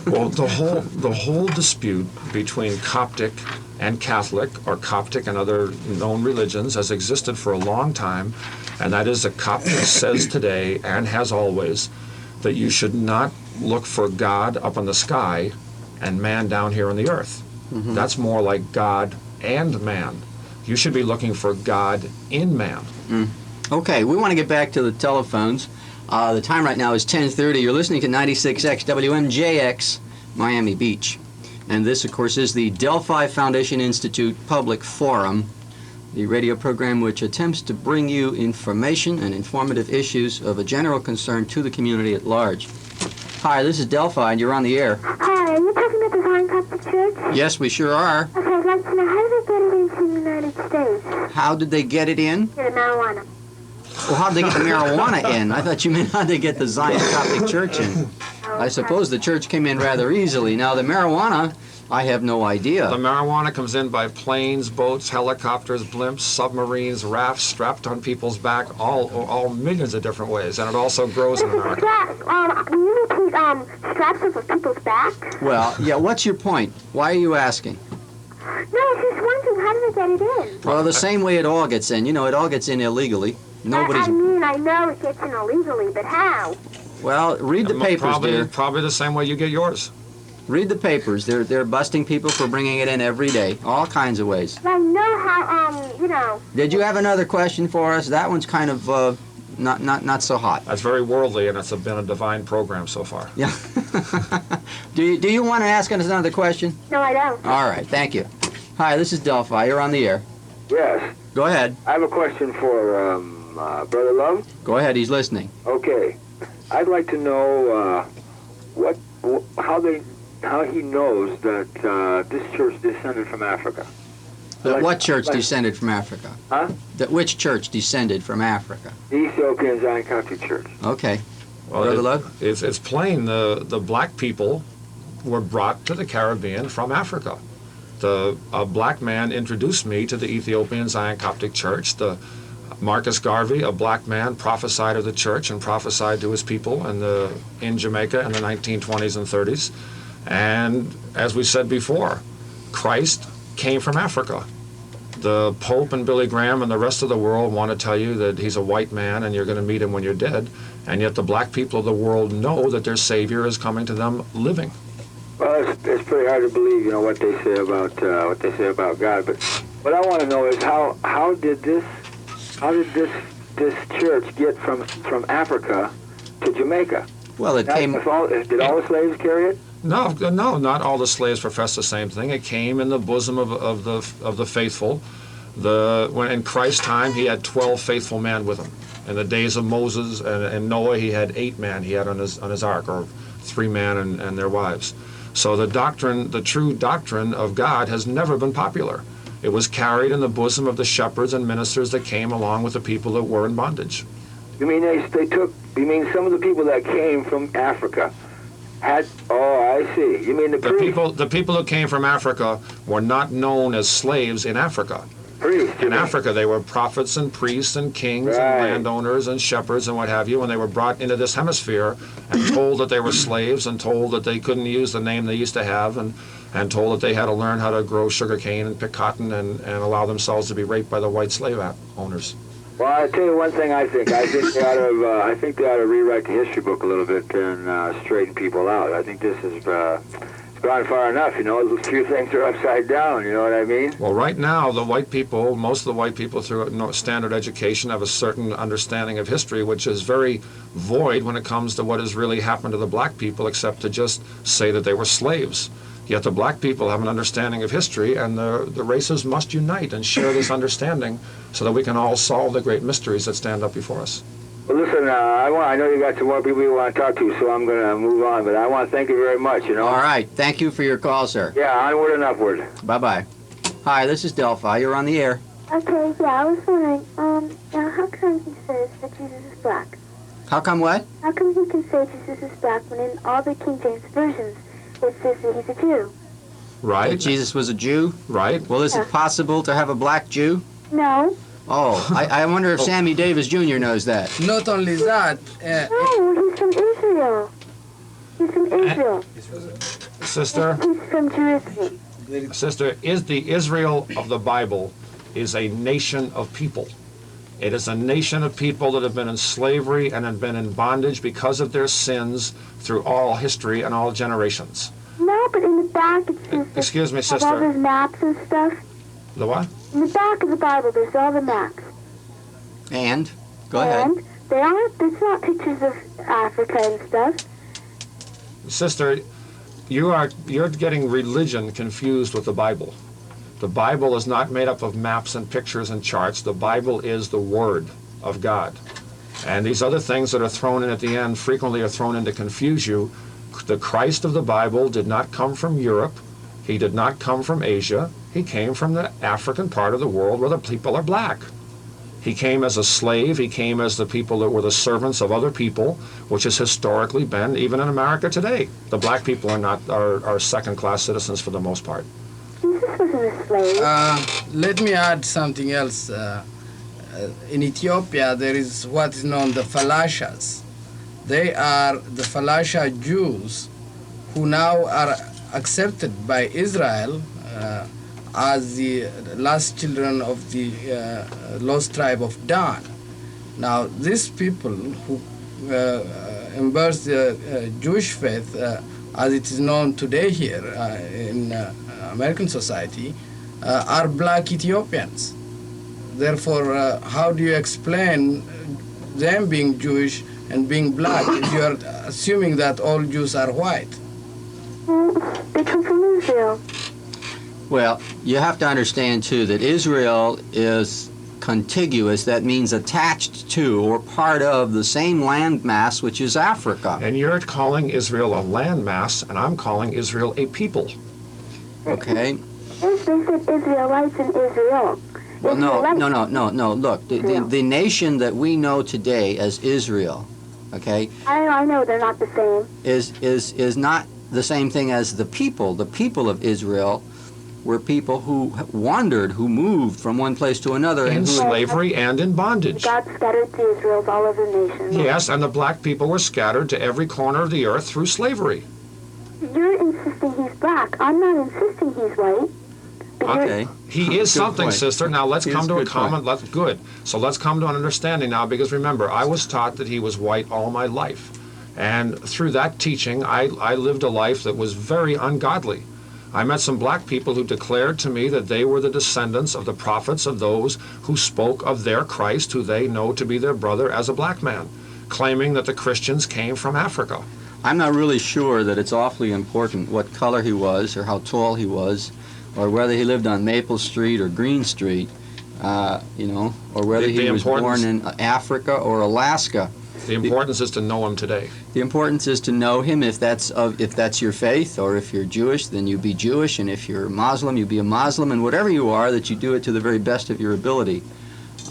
Speaker 5: Well, the whole dispute between Coptic and Catholic, or Coptic and other known religions, has existed for a long time, and that is that Coptic says today, and has always, that you should not look for God up in the sky and man down here on the earth. That's more like God and man. You should be looking for God in man.
Speaker 7: Okay, we want to get back to the telephones. The time right now is 10:30. You're listening to 96X WMJX, Miami Beach. And this, of course, is the Delphi Foundation Institute Public Forum, the radio program which attempts to bring you information and informative issues of a general concern to the community at large. Hi, this is Delphi, and you're on the air.
Speaker 10: Hi, are you talking about the Zion Coptic Church?
Speaker 7: Yes, we sure are.
Speaker 10: Okay, I'd like to know, how did they get it into the United States?
Speaker 7: How did they get it in?
Speaker 10: The marijuana.
Speaker 7: Well, how did they get the marijuana in? I thought you meant how did they get the Zion Coptic Church in. I suppose the church came in rather easily. Now, the marijuana, I have no idea.
Speaker 5: The marijuana comes in by planes, boats, helicopters, blimps, submarines, rafts strapped on people's back, all millions of different ways, and it also grows in America.
Speaker 10: Straps, will you repeat, straps over people's back?
Speaker 7: Well, yeah, what's your point? Why are you asking?
Speaker 10: No, I was just wondering, how did they get it in?
Speaker 7: Well, the same way it all gets in. You know, it all gets in illegally. Nobody's...
Speaker 10: I know it gets in illegally, but how?
Speaker 7: Well, read the papers, dear.
Speaker 5: Probably the same way you get yours.
Speaker 7: Read the papers. They're busting people for bringing it in every day, all kinds of ways.
Speaker 10: I know how,
Speaker 7: Did you have another question for us? That one's kind of not so hot.
Speaker 5: That's very worldly, and it's been a divine program so far.
Speaker 7: Yeah. Do you want to ask us another question?
Speaker 10: No, I don't.
Speaker 7: All right, thank you. Hi, this is Delphi. You're on the air.
Speaker 11: Yes.
Speaker 7: Go ahead.
Speaker 11: I have a question for Brother Love.
Speaker 7: Go ahead. He's listening.
Speaker 11: Okay. I'd like to know how he knows that this church descended from Africa.
Speaker 7: What church descended from Africa?
Speaker 11: Huh?
Speaker 7: Which church descended from Africa?
Speaker 11: The Ethiopian Zion Coptic Church.
Speaker 7: Okay.
Speaker 5: Well,
Speaker 7: Brother Love?
Speaker 5: It's plain. The black people were brought to the Caribbean from Africa. A black man introduced me to the Ethiopian Zion Coptic Church. Marcus Garvey, a black man, prophesied of the church and prophesied to his people in Jamaica in the 1920s and 30s. And as we said before, Christ came from Africa. The Pope and Billy Graham and the rest of the world want to tell you that he's a white man and you're going to meet him when you're dead. And yet the black people of the world know that their Savior is coming to them living.
Speaker 11: Well, it's pretty hard to believe, what they say about God. But what I want to know is how did this church get from Africa to Jamaica?
Speaker 7: Well, it came.
Speaker 11: Did all the slaves carry it?
Speaker 5: No, not all the slaves professed the same thing. It came in the bosom of the faithful. When in Christ's time, he had 12 faithful men with him. In the days of Moses and Noah, he had 8 men he had on his ark, or 3 men and their wives. So the true doctrine of God has never been popular. It was carried in the bosom of the shepherds and ministers that came along with the people that were in bondage.
Speaker 11: You mean you mean some of the people that came from Africa had? Oh, I see. You mean the priests?
Speaker 5: The people who came from Africa were not known as slaves in Africa.
Speaker 11: Priests.
Speaker 5: In Africa, they were prophets and priests and kings and landowners and shepherds and what have you, and they were brought into this hemisphere and told that they were slaves and told that they couldn't use the name they used to have and told that they had to learn how to grow sugarcane and pick cotton and allow themselves to be raped by the white slave owners.
Speaker 11: Well, I'll tell you one thing I think. I think they ought to rewrite the history book a little bit and straighten people out. I think this is it's gone far enough, you know. A few things are upside down, you know what I mean?
Speaker 5: Well, right now, the white people, most of the white people through standard education have a certain understanding of history, which is very void when it comes to what has really happened to the black people, except to just say that they were slaves. Yet the black people have an understanding of history, and the races must unite and share this understanding so that we can all solve the great mysteries that stand up before us.
Speaker 11: Well, listen, I know you got some more people you want to talk to, so I'm going to move on, but I want to thank you very much, you know.
Speaker 7: All right. Thank you for your call, sir.
Speaker 11: Yeah, onward and upward.
Speaker 7: Bye-bye. Hi, this is Delphi. You're on the air.
Speaker 2: Okay, yeah, I was wondering, now how come he says that Jesus is black?
Speaker 7: How come what?
Speaker 2: How come he can say Jesus is black when in all the King James versions it says that he's a Jew?
Speaker 5: Right.
Speaker 7: That Jesus was a Jew?
Speaker 5: Right.
Speaker 7: Well, is it possible to have a black Jew?
Speaker 2: No.
Speaker 7: Oh, I wonder if Sammy Davis Jr. knows that.
Speaker 9: Not only that.
Speaker 2: No, he's from Israel. He's from Israel.
Speaker 5: Sister?
Speaker 2: He's from Jerusalem.
Speaker 5: Sister, the Israel of the Bible is a nation of people. It is a nation of people that have been in slavery and have been in bondage because of their sins through all history and all generations.
Speaker 2: No, but in the back it says
Speaker 5: Excuse me,
Speaker 2: all
Speaker 5: sister.
Speaker 2: those maps and stuff.
Speaker 5: The what?
Speaker 2: In the back of the Bible, there's all the maps.
Speaker 7: And? Go ahead.
Speaker 2: And it's not pictures of Africa and stuff.
Speaker 5: Sister, you're getting religion confused with the Bible. The Bible is not made up of maps and pictures and charts. The Bible is the Word of God. And these other things that are thrown in at the end frequently are thrown in to confuse you. The Christ of the Bible did not come from Europe. He did not come from Asia. He came from the African part of the world where the people are black. He came as a slave. He came as the people that were the servants of other people, which has historically been even in America today. The black people are second-class citizens for the most part.
Speaker 2: Jesus wasn't a slave.
Speaker 9: Let me add something else. In Ethiopia, there is what is known the Falashas. They are the Falasha Jews who now are accepted by Israel as the last children of the lost tribe of Dan. Now, these people who embrace the Jewish faith, as it is known today here in American society, are black Ethiopians. Therefore, how do you explain them being Jewish and being black if you are assuming that all Jews are white?
Speaker 2: They come from Israel.
Speaker 7: Well, you have to understand, too, that Israel is contiguous. That means attached to or part of the same landmass, which is Africa.
Speaker 5: And you're calling Israel a landmass, and I'm calling Israel a people.
Speaker 7: Okay.
Speaker 2: They said Israelites in Israel.
Speaker 7: Well, no. Look, the nation that we know today as Israel, okay?
Speaker 2: I know they're not the same.
Speaker 7: Is not the same thing as the people. The people of Israel were people who wandered, who moved from one place to another.
Speaker 5: In slavery and in bondage.
Speaker 2: God scattered the Israels all over the nation.
Speaker 5: Yes, and the black people were scattered to every corner of the earth through slavery.
Speaker 2: You're insisting he's black. I'm not insisting he's white.
Speaker 7: Okay.
Speaker 5: He is something,
Speaker 7: point.
Speaker 5: Sister. Now let's come to a
Speaker 7: good
Speaker 5: common. Good. So let's come to an understanding now, because remember, I was taught that he was white all my life, and through that teaching, I lived a life that was very ungodly. I met some black people who declared to me that they were the descendants of the prophets of those who spoke of their Christ, who they know to be their brother as a black man, claiming that the Christians came from Africa.
Speaker 7: I'm not really sure that it's awfully important what color he was or how tall he was, or whether he lived on Maple Street or Green Street, or whether he was born in Africa or Alaska.
Speaker 5: The importance is to know him today.
Speaker 7: The importance is to know him if that's your faith, or if you're Jewish, then you be Jewish, and if you're Muslim, you be a Muslim, and whatever you are, that you do it to the very best of your ability.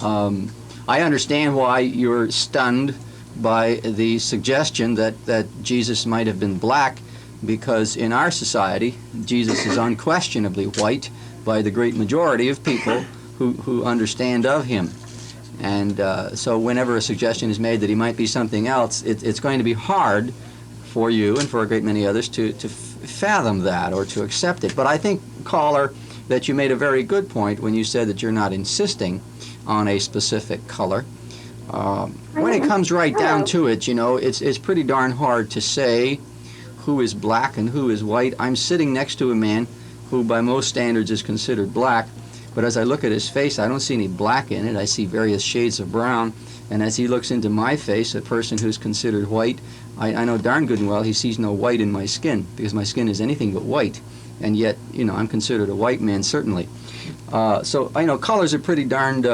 Speaker 7: I understand why you're stunned by the suggestion that Jesus might have been black, because in our society, Jesus is unquestionably white by the great majority of people who understand of him. And so whenever a suggestion is made that he might be something else, it's going to be hard for you and for a great many others to fathom that or to accept it. But I think, caller, that you made a very good point when you said that you're not insisting on a specific color. When it comes right down to it, you know, it's pretty darn hard to say who is black and who is white. I'm sitting next to a man who by most standards is considered black, but as I look at his face, I don't see any black in it. I see various shades of brown, and as he looks into my face, a person who's considered white, I know darn good and well he sees no white in my skin, because my skin is anything but white, and yet, you know, I'm considered a white man, certainly. So, I know colors are pretty darned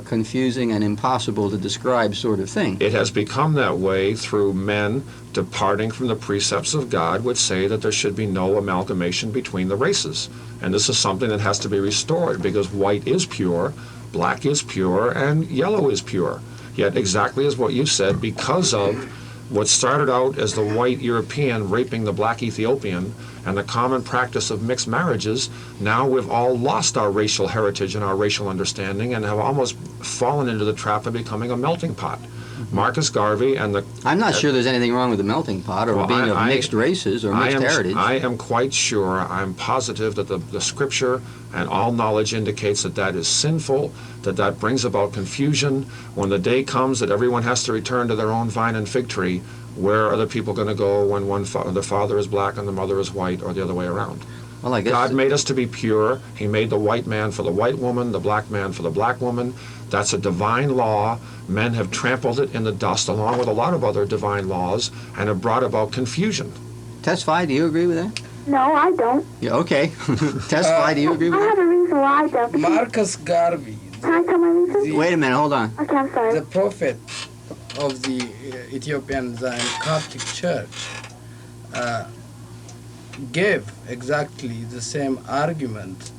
Speaker 7: confusing and impossible to describe sort of thing.
Speaker 5: It has become that way through men departing from the precepts of God, which say that there should be no amalgamation between the races. And this is something that has to be restored, because white is pure, black is pure, and yellow is pure. Yet exactly as what you said, because of what started out as the white European raping the black Ethiopian and the common practice of mixed marriages, now we've all lost our racial heritage and our racial understanding and have almost fallen into the trap of becoming a melting pot. Marcus Garvey and the...
Speaker 7: I'm not sure there's anything wrong with the melting pot or being of mixed races or mixed heritage.
Speaker 5: I am quite sure, I'm positive that the scripture and all knowledge indicates that that is sinful, that brings about confusion. When the day comes that everyone has to return to their own vine and fig tree, where are the people going to go when the father is black and the mother is white, or the other way around?
Speaker 7: Well, I guess
Speaker 5: God made us to be pure. He made the white man for the white woman, the black man for the black woman. That's a divine law. Men have trampled it in the dust along with a lot of other divine laws and have brought about confusion.
Speaker 7: Testify, do you agree with that?
Speaker 2: No, I don't.
Speaker 7: Yeah, okay. Testify, do you agree with
Speaker 2: I
Speaker 7: that?
Speaker 2: have a reason why I don't.
Speaker 9: Marcus Garvey,
Speaker 2: Can I tell my reason?
Speaker 7: Wait a minute, hold on.
Speaker 2: Okay, I'm sorry.
Speaker 9: the prophet of the Ethiopian Zion Coptic Church, gave exactly the same argument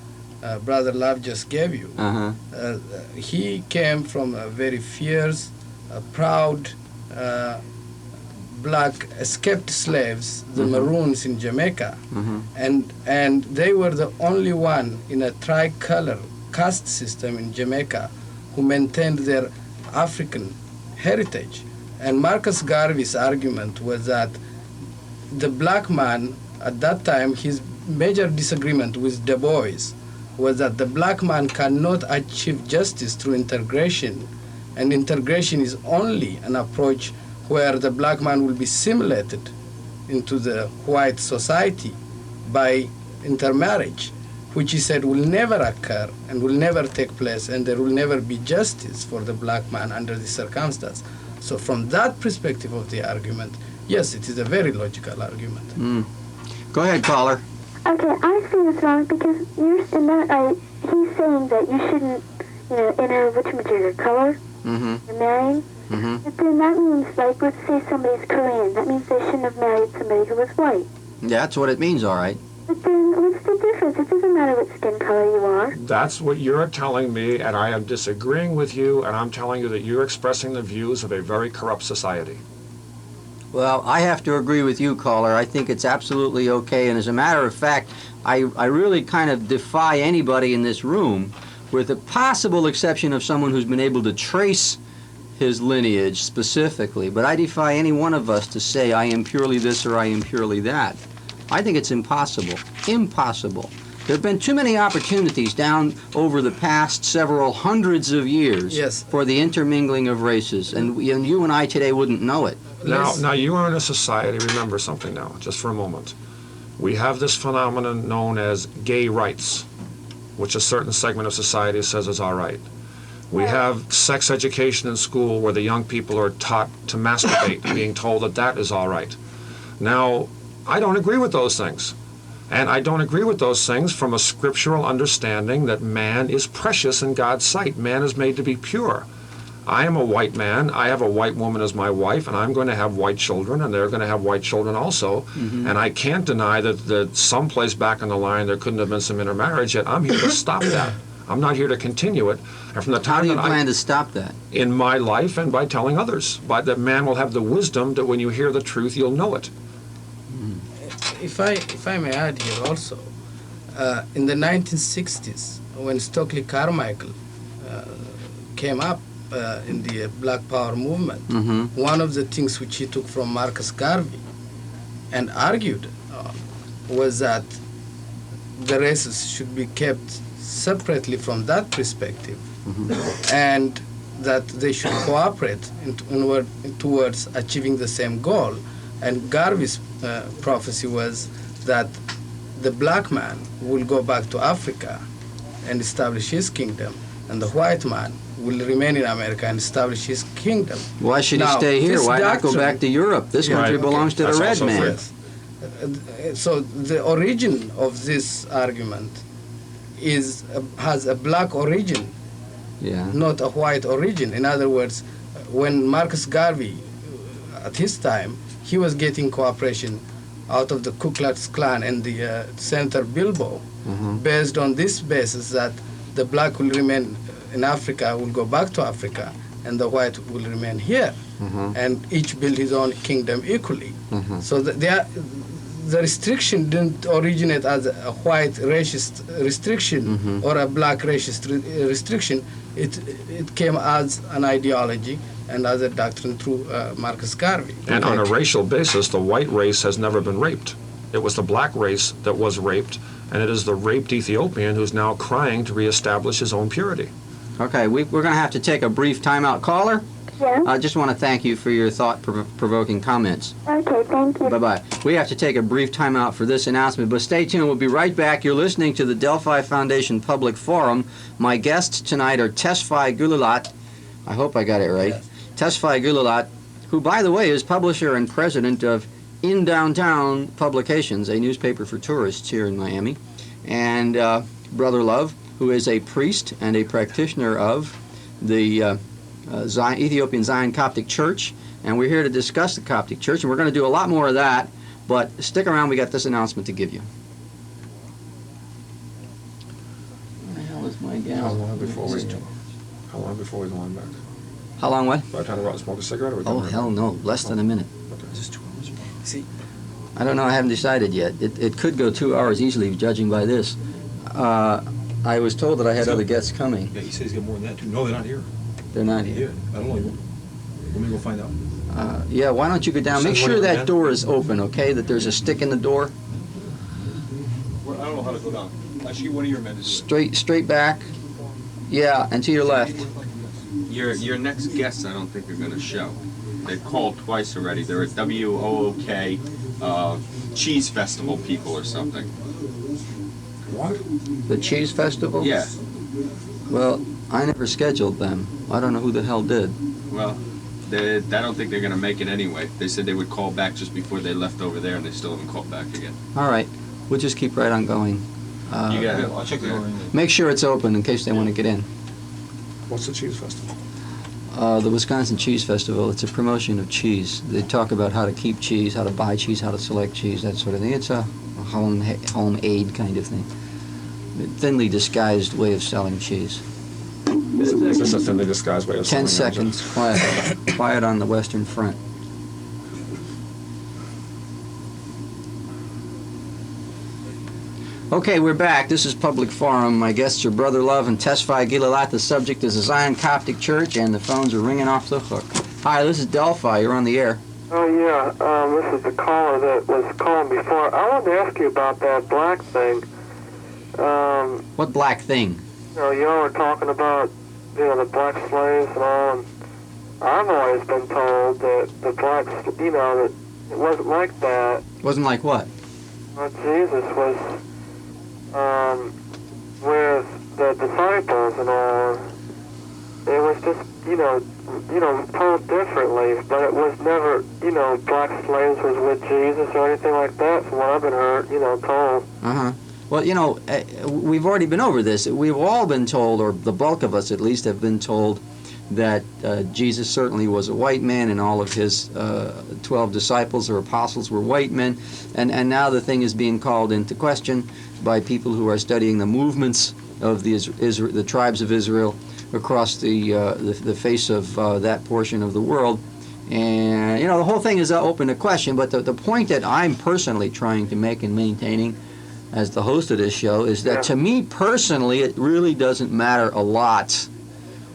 Speaker 9: Brother Love just gave you. He came from a very fierce, proud, black escaped slaves, the Maroons in Jamaica, and they were the only one in a tricolor caste system in Jamaica who maintained their African heritage. And Marcus Garvey's argument was that the black man at that time, his major disagreement with Du Bois was that the black man cannot achieve justice through integration, and integration is only an approach where the black man will be assimilated into the white society by intermarriage, which he said will never occur and will never take place, and there will never be justice for the black man under this circumstance. So from that perspective of the argument, yes, it is a very logical argument.
Speaker 7: Go ahead, caller.
Speaker 2: Okay, I see this wrong because he's saying that you shouldn't, enter your color you're marrying. But then that means, like, let's say somebody's Korean. That means they shouldn't have married somebody who was white.
Speaker 7: Yeah, that's what it means, all right.
Speaker 2: But then what's the difference? It doesn't matter what skin color you are.
Speaker 5: That's what you're telling me, and I am disagreeing with you, and I'm telling you that you're expressing the views of a very corrupt society.
Speaker 7: Well, I have to agree with you, caller. I think it's absolutely okay. And as a matter of fact, I really kind of defy anybody in this room, with the possible exception of someone who's been able to trace his lineage specifically, but I defy any one of us to say I am purely this or I am purely that. I think it's impossible. Impossible. There have been too many opportunities down over the past several hundreds of years for the intermingling of races, and you and I today wouldn't know it.
Speaker 5: Now you are in a society, remember something now, just for a moment. We have this phenomenon known as gay rights, which a certain segment of society says is all right. We have sex education in school where the young people are taught to masturbate, being told that that is all right. Now, I don't agree with those things. And I don't agree with those things from a scriptural understanding that man is precious in God's sight. Man is made to be pure. I am a white man, I have a white woman as my wife, and I'm going to have white children, and they're going to have white children also. And I can't deny that someplace back on the line there couldn't have been some intermarriage, yet I'm here to stop that. I'm not here to continue it. And from the time
Speaker 7: How do you plan to stop that?
Speaker 5: In my life and by telling others. That man will have the wisdom that when you hear the truth, you'll know it.
Speaker 9: if I may add here also, in the 1960s, when Stokely Carmichael came up in the Black Power movement, one of the things which he took from Marcus Garvey and argued was that the races should be kept separately from that perspective, and that they should cooperate towards achieving the same goal. And Garvey's prophecy was that the black man will go back to Africa and establish his kingdom, and the white man will remain in America and establish his kingdom.
Speaker 7: Why should he stay here? Why not go back to Europe? This country belongs to the red man.
Speaker 9: Yes. So the origin of this argument has a black origin, not a white origin. In other words, when Marcus Garvey, at his time, he was getting cooperation out of the Ku Klux Klan and the Senator Bilbo, based on this basis that the black will remain in Africa, will go back to Africa, and the white will remain here, and each build his own kingdom equally. So the restriction didn't originate as a white racist restriction or a black racist restriction. It came as an ideology and as a doctrine through Marcus Garvey.
Speaker 5: And on a racial basis, the white race has never been raped. It was the black race that was raped, and it is the raped Ethiopian who's now crying to reestablish his own purity.
Speaker 7: Okay, we're going to have to take a brief timeout. Caller?
Speaker 2: Yeah?
Speaker 7: I just want to thank you for your thought-provoking comments.
Speaker 2: Okay, thank you.
Speaker 7: Bye-bye. We have to take a brief timeout for this announcement, but stay tuned. We'll be right back. You're listening to the Delphi Foundation Public Forum. My guests tonight are Tesfaye Gulalat. I hope I got it right. Yes. Tesfaye Gulalat, who, by the way, is publisher and president of In Downtown Publications, a newspaper for tourists here in Miami, and Brother Love, who is a priest and a practitioner of the Ethiopian Zion Coptic Church, and we're here to discuss the Coptic Church, and we're going to do a lot more of that, but stick around, we got this announcement to give you. Where the hell is my gal?
Speaker 5: How long before we go on back?
Speaker 7: How long what?
Speaker 5: By the time we're out to smoke a cigarette? Or
Speaker 7: Oh, hell no, less than a minute.
Speaker 5: Okay.
Speaker 9: See,
Speaker 7: I don't know, I haven't decided yet. It could go 2 hours easily, judging by this. I was told that I had other guests coming.
Speaker 12: Yeah, he said he's got more than that too. No, they're not here.
Speaker 7: They're not here.
Speaker 12: Yeah, I don't know. Let me go find out.
Speaker 7: Yeah, why don't you go down? Make sure that door is open, okay? That there's a stick in the door.
Speaker 12: I don't know how to go down. Actually, one of your men is doing it.
Speaker 7: Straight back. Yeah, and to your left.
Speaker 13: Your next guests, I don't think are going to show. They've called twice already. They're at WOOK Cheese Festival people or something.
Speaker 5: What?
Speaker 7: The Cheese Festival?
Speaker 13: Yeah.
Speaker 7: Well, I never scheduled them. I don't know who the hell did.
Speaker 13: Well, I don't think they're going to make it anyway. They said they would call back just before they left over there, and they still haven't called back again.
Speaker 7: All right. We'll just keep right on going.
Speaker 13: You got it.
Speaker 12: I'll check the door.
Speaker 7: Make sure it's open in case they want to get in.
Speaker 5: What's the cheese festival?
Speaker 7: The Wisconsin Cheese Festival. It's a promotion of cheese. They talk about how to keep cheese, how to buy cheese, how to select cheese, that sort of thing. It's a home aid kind of thing. A thinly disguised way of selling cheese.
Speaker 5: Is this a thinly disguised way of
Speaker 7: 10
Speaker 5: selling
Speaker 7: seconds, quiet on the Western Front. Okay, we're back. This is Public Forum. My guests are Brother Love and Tesfaye Gulalat. The subject is the Zion Coptic Church, and the phones are ringing off the hook. Hi, this is Delphi. You're on the air.
Speaker 10: Oh, yeah. This is the caller that was calling before. I wanted to ask you about that black thing.
Speaker 7: What black thing?
Speaker 10: Y'all were talking about, the black slaves and all, and I've always been told that the blacks, that it wasn't like that.
Speaker 7: Wasn't like what?
Speaker 10: Well, Jesus was with the disciples and all. It was just, told differently, but it was never, black slaves was with Jesus or anything like that, from what I've been told.
Speaker 7: Uh-huh. Well, we've already been over this. We've all been told, or the bulk of us at least, have been told that Jesus certainly was a white man, and all of his 12 disciples or apostles were white men. And now the thing is being called into question by people who are studying the movements of the tribes of Israel across the face of that portion of the world. And You know, the whole thing is open to question, but the point that I'm personally trying to make and maintaining as the host of this show is that to me personally, it really doesn't matter a lot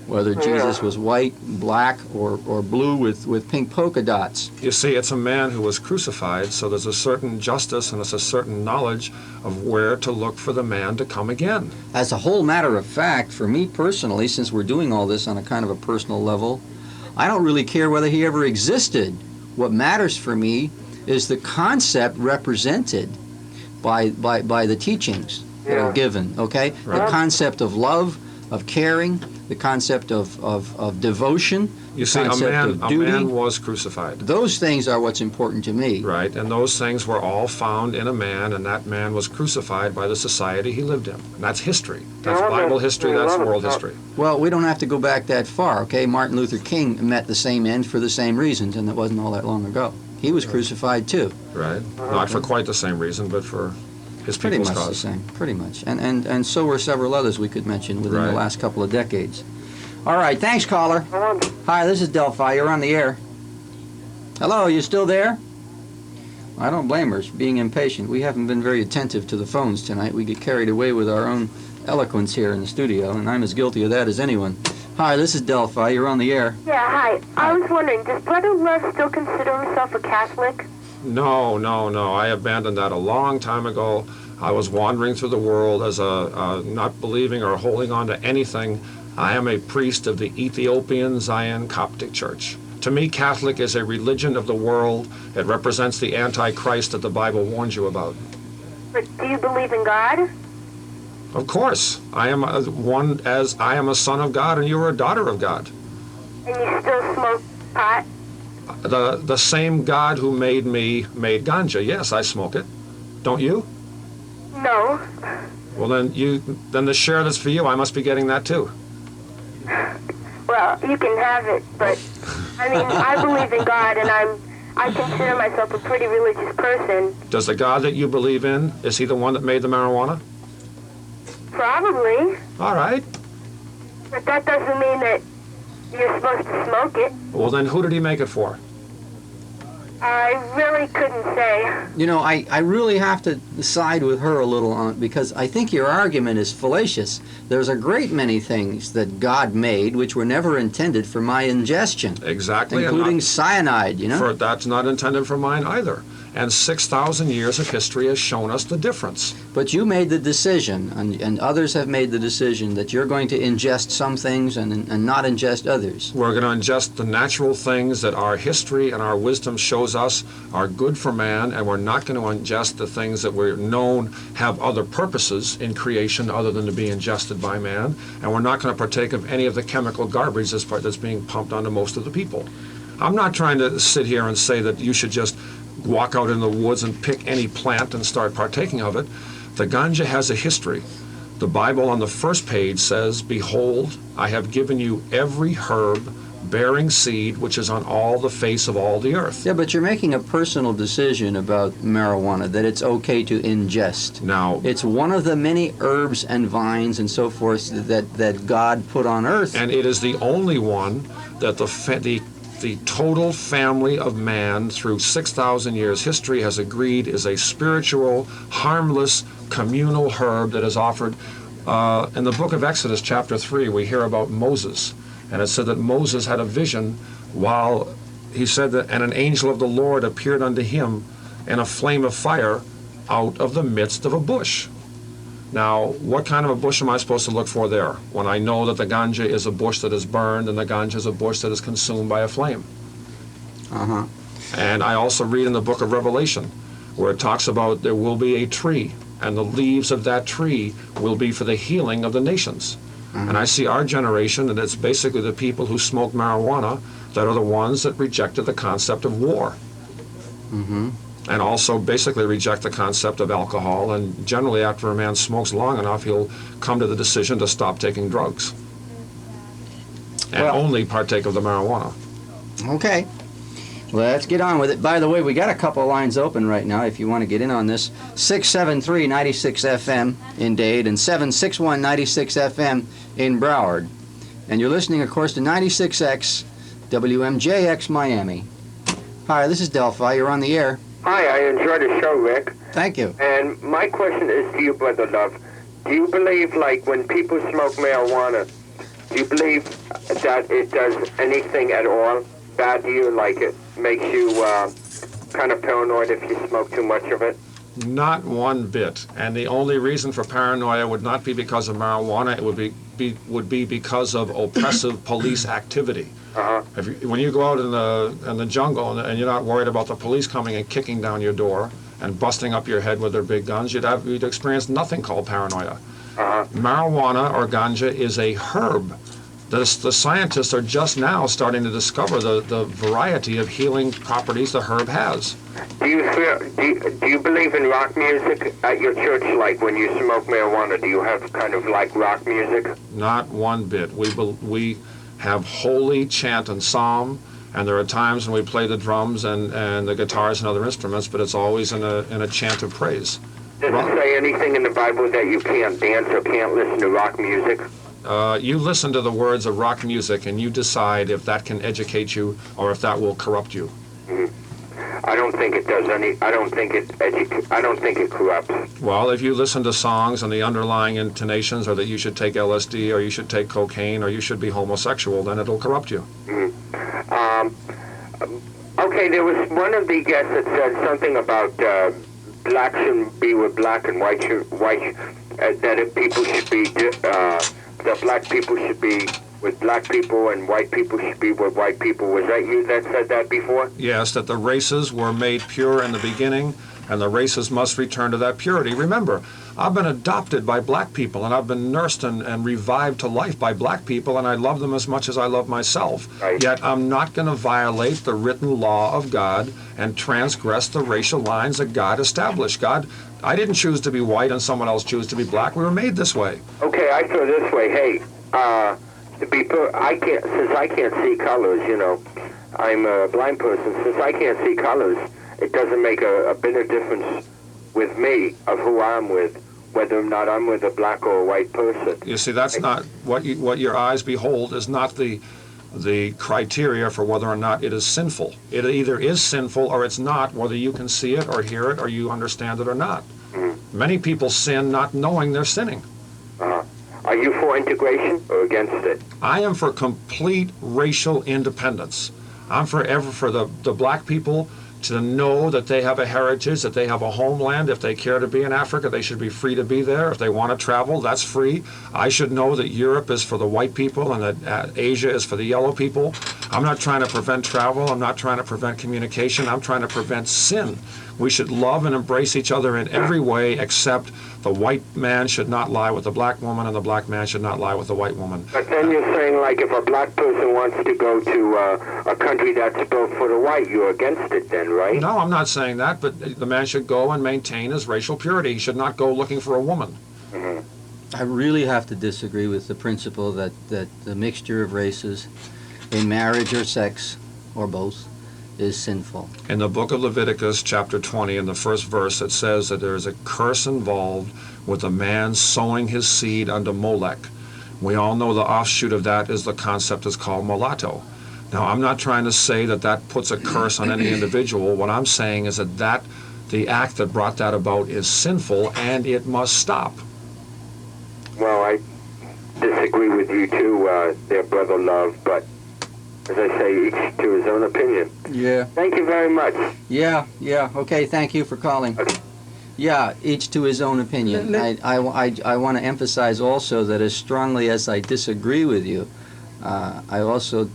Speaker 7: whether Jesus was white, black, or blue with pink polka dots.
Speaker 5: You see, it's a man who was crucified, so there's a certain justice and there's a certain knowledge of where to look for the man to come again.
Speaker 7: As a whole matter of fact, for me personally, since we're doing all this on a kind of a personal level, I don't really care whether he ever existed. What matters for me is the concept represented by the teachings that are given, okay? The concept of love, of caring, the concept of devotion,
Speaker 5: You see, a man was crucified.
Speaker 7: Those things are what's important to me.
Speaker 5: Right, and those things were all found in a man, and that man was crucified by the society he lived in. And that's history. That's Bible history, that's world history.
Speaker 7: Well, we don't have to go back that far, okay? Martin Luther King met the same end for the same reasons, and it wasn't all that long ago. He was crucified too.
Speaker 5: Right, not for quite the same reason, but for his
Speaker 7: pretty
Speaker 5: people's
Speaker 7: much
Speaker 5: cause.
Speaker 7: The same, pretty much. And so were several others we could mention within the last couple of decades. All right, thanks, caller. Hi, this is Delphi. You're on the air. Hello, you still there? I don't blame her. She's being impatient. We haven't been very attentive to the phones tonight. We get carried away with our own eloquence here in the studio, and I'm as guilty of that as anyone. Hi, this is Delphi. You're on the air.
Speaker 2: Yeah, hi. I was wondering, does Brother Love still consider himself a Catholic?
Speaker 5: No. I abandoned that a long time ago. I was wandering through the world as not believing or holding on to anything. I am a priest of the Ethiopian Zion Coptic Church. To me, Catholic is a religion of the world. It represents the Antichrist that the Bible warns you about.
Speaker 2: But do you believe in God?
Speaker 5: Of course. I am I am a son of God and you are a daughter of God.
Speaker 2: And you still smoke pot?
Speaker 5: The same God who made me made ganja. Yes, I smoke it. Don't you?
Speaker 2: No.
Speaker 5: Well, then the share that's for you, I must be getting that too.
Speaker 2: Well, you can have it, but I mean, I believe in God, and I consider myself a pretty religious person.
Speaker 5: Does the God that you believe in, is he the one that made the marijuana?
Speaker 2: Probably.
Speaker 5: All right.
Speaker 2: But that doesn't mean that you're supposed to smoke it.
Speaker 5: Well, then who did he make it for?
Speaker 2: I really couldn't say.
Speaker 7: You know, I really have to side with her a little on it because I think your argument is fallacious. There's a great many things that God made which were never intended for my ingestion.
Speaker 5: Exactly.
Speaker 7: Including cyanide, you know?
Speaker 5: That's not intended for mine either. And 6,000 years of history has shown us the difference.
Speaker 7: But you made the decision, and others have made the decision, that you're going to ingest some things and not ingest others.
Speaker 5: We're going to ingest the natural things that our history and our wisdom shows us are good for man, and we're not going to ingest the things that we're known have other purposes in creation other than to be ingested by man, and we're not going to partake of any of the chemical garbage that's being pumped onto most of the people. I'm not trying to sit here and say that you should just walk out in the woods and pick any plant and start partaking of it. The ganja has a history. The Bible on the first page says, "Behold, I have given you every herb bearing seed which is on all the face of all the earth."
Speaker 7: Yeah, but you're making a personal decision about marijuana, that it's okay to ingest.
Speaker 5: Now,
Speaker 7: it's one of the many herbs and vines and so forth that God put on earth.
Speaker 5: And it is the only one that the total family of man through 6,000 years history has agreed is a spiritual, harmless, communal herb that is offered. In the book of Exodus, chapter 3, we hear about Moses. And it said that Moses had a vision while he said that, and an angel of the Lord appeared unto him in a flame of fire out of the midst of a bush. Now, what kind of a bush am I supposed to look for there when I know that the ganja is a bush that is burned and the ganja is a bush that is consumed by a flame?
Speaker 7: Uh-huh.
Speaker 5: And I also read in the book of Revelation where it talks about there will be a tree and the leaves of that tree will be for the healing of the nations.
Speaker 7: Uh-huh.
Speaker 5: And I see our generation, and it's basically the people who smoke marijuana that are the ones that rejected the concept of war.
Speaker 7: Mm-hmm.
Speaker 5: And also basically reject the concept of alcohol, and generally after a man smokes long enough, he'll come to the decision to stop taking drugs and only partake of the marijuana.
Speaker 7: Okay, let's get on with it. By the way, we got a couple of lines open right now if you want to get in on this. 673-96FM in Dade and 761-96FM in Broward. And you're listening, of course, to 96X WMJX Miami. Hi, this is Delphi. You're on the air.
Speaker 10: Hi, I enjoyed the show, Rick.
Speaker 7: Thank you.
Speaker 10: And my question is to you, Brother Love. Do you believe, like, when people smoke marijuana, do you believe that it does anything at all bad to you? Like, it makes you kind of paranoid if you smoke too much of it?
Speaker 5: Not one bit. And the only reason for paranoia would not be because of marijuana. It would be because of oppressive police activity. When you go out in the jungle and you're not worried about the police coming and kicking down your door and busting up your head with their big guns, you'd experience nothing called paranoia. Marijuana or ganja is a herb. The scientists are just now starting to discover the variety of healing properties the herb has.
Speaker 10: Do you believe in rock music at your church? Like when you smoke marijuana, do you have kind of like rock music?
Speaker 5: Not one bit. We have holy chant and psalm, and there are times when we play the drums and the guitars and other instruments, but it's always in a chant of praise.
Speaker 10: Does it say anything in the Bible that you can't dance or can't listen to rock music?
Speaker 5: You listen to the words of rock music and you decide if that can educate you or if that will corrupt you.
Speaker 10: I don't think it does any. I don't think it corrupts.
Speaker 5: Well, if you listen to songs and the underlying intonations are that you should take LSD or you should take cocaine or you should be homosexual, then it'll corrupt you.
Speaker 10: Okay, there was one of the guests that said something about black shouldn't be with black and white that if people should be that black people should be with black people and white people should be with white people. Was that you that said that before?
Speaker 5: Yes, that the races were made pure in the beginning, and the races must return to that purity. Remember, I've been adopted by black people, and I've been nursed and revived to life by black people, and I love them as much as I love myself.
Speaker 10: Right.
Speaker 5: Yet I'm not going to violate the written law of God and transgress the racial lines that God established. I didn't choose to be white and someone else choose to be black. We were made this way.
Speaker 10: Okay, I feel this way. Hey, since I can't see colors, you know, I'm a blind person. Since I can't see colors, it doesn't make a bit of difference with me of who I'm with, whether or not I'm with a black or a white person.
Speaker 5: You see, that's not what your eyes behold is not the criteria for whether or not it is sinful. It either is sinful or it's not, whether you can see it or hear it or you understand it or not. Many people sin not knowing they're sinning.
Speaker 10: Are you for integration or against it?
Speaker 5: I am for complete racial independence. I'm for the black people to know that they have a heritage, that they have a homeland. If they care to be in Africa, they should be free to be there. If they want to travel, that's free. I should know that Europe is for the white people and that Asia is for the yellow people. I'm not trying to prevent travel. I'm not trying to prevent communication. I'm trying to prevent sin. We should love and embrace each other in every way, except the white man should not lie with the black woman and the black man should not lie with the white woman.
Speaker 10: But then you're saying, like, if a black person wants to go to a country that's built for the white, you're against it then, right?
Speaker 5: No, I'm not saying that, but the man should go and maintain his racial purity. He should not go looking for a woman.
Speaker 7: I really have to disagree with the principle that the mixture of races in marriage or sex, or both, is sinful.
Speaker 5: In the book of Leviticus, chapter 20, in the first verse, it says that there is a curse involved with a man sowing his seed unto Molech. We all know the offshoot of that is the concept is called mulatto. Now, I'm not trying to say that that puts a curse on any individual. What I'm saying is that the act that brought that about is sinful and it must stop.
Speaker 10: Well, I disagree with you too, there, Brother Love, but as I say, each to his own opinion.
Speaker 7: Yeah.
Speaker 10: Thank you very much.
Speaker 7: Yeah. Okay, thank you for calling.
Speaker 10: Okay.
Speaker 7: Yeah, each to his own opinion. I want to emphasize also that as strongly as I disagree with you, I also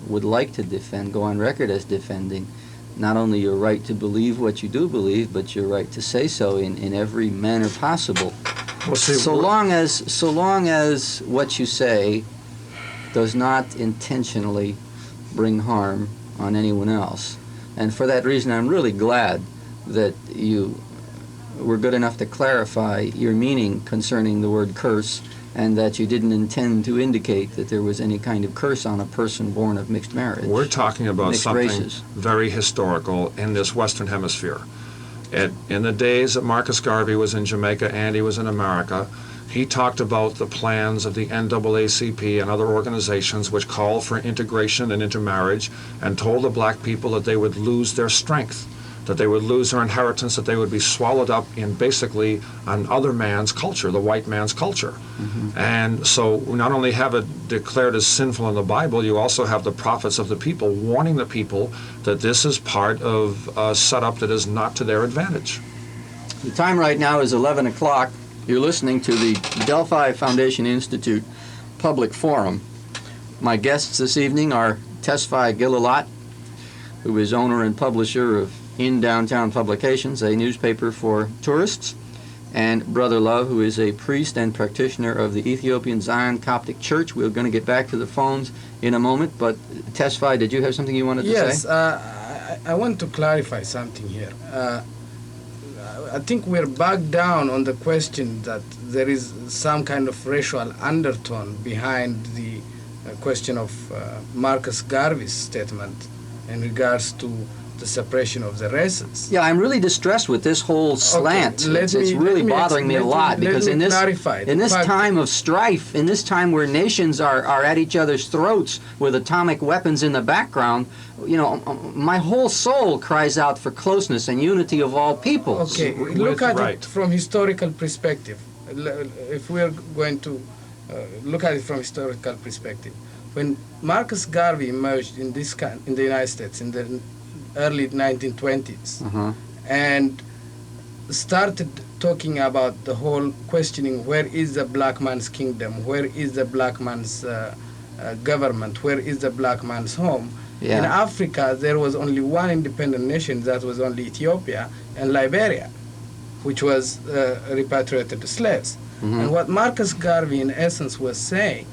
Speaker 7: would like to defend, go on record as defending, not only your right to believe what you do believe, but your right to say so in every manner possible.
Speaker 5: Well, see,
Speaker 7: so long as what you say does not intentionally bring harm on anyone else. And for that reason, I'm really glad that you were good enough to clarify your meaning concerning the word curse, and that you didn't intend to indicate that there was any kind of curse on a person born of mixed marriage.
Speaker 5: We're talking about
Speaker 7: mixed
Speaker 5: something
Speaker 7: races.
Speaker 5: very historical in this Western Hemisphere. In the days that Marcus Garvey was in Jamaica, Andy was in America, he talked about the plans of the NAACP and other organizations which call for integration and intermarriage, and told the black people that they would lose their strength, that they would lose their inheritance, that they would be swallowed up in basically another man's culture, the white man's culture. And so we not only have it declared as sinful in the Bible, you also have the prophets of the people warning the people that this is part of a setup that is not to their advantage.
Speaker 7: The time right now is 11 o'clock. You're listening to the Delphi Foundation Institute Public Forum. My guests this evening are Tesfaye Gillilat, who is owner and publisher of In Downtown Publications, a newspaper for tourists, and Brother Love, who is a priest and practitioner of the Ethiopian Zion Coptic Church. We're going to get back to the phones in a moment, but Tesfaye, did you have something you wanted to say?
Speaker 9: Yes, I want to clarify something here. I think we're bogged down on the question that there is some kind of racial undertone behind the question of Marcus Garvey's statement in regards to the separation of the races.
Speaker 7: Yeah, I'm really distressed with this whole slant.
Speaker 9: Okay,
Speaker 7: It's really bothering me a lot, because in this time of strife, in this time where nations are at each other's throats with atomic weapons in the background, you know, my whole soul cries out for closeness and unity of all peoples.
Speaker 9: Okay, look at it from historical perspective. If we're going to look at it from historical perspective, when Marcus Garvey emerged in the United States in the early 1920s and started talking about the whole questioning, where is the black man's kingdom, where is the black man's government, where is the black man's home.
Speaker 7: Yeah.
Speaker 9: In Africa, there was only one independent nation, that was only Ethiopia and Liberia, which was repatriated slaves. And what Marcus Garvey in essence was saying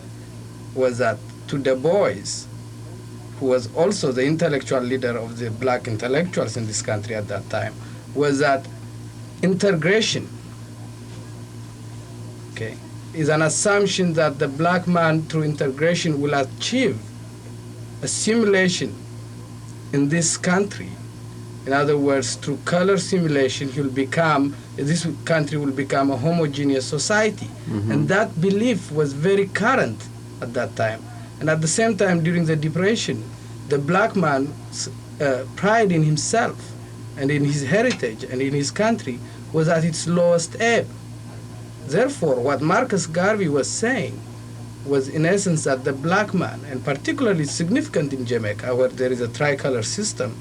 Speaker 9: was that to Du Bois, who was also the intellectual leader of the black intellectuals in this country at that time, was that integration, okay, is an assumption that the black man through integration will achieve assimilation in this country. In other words, through color simulation, this country will become a homogeneous society. And that belief was very current at that time. And at the same time, during the Depression, the black man's pride in himself and in his heritage and in his country was at its lowest ebb. Therefore, what Marcus Garvey was saying was in essence that the black man, and particularly significant in Jamaica, where there is a tricolor system,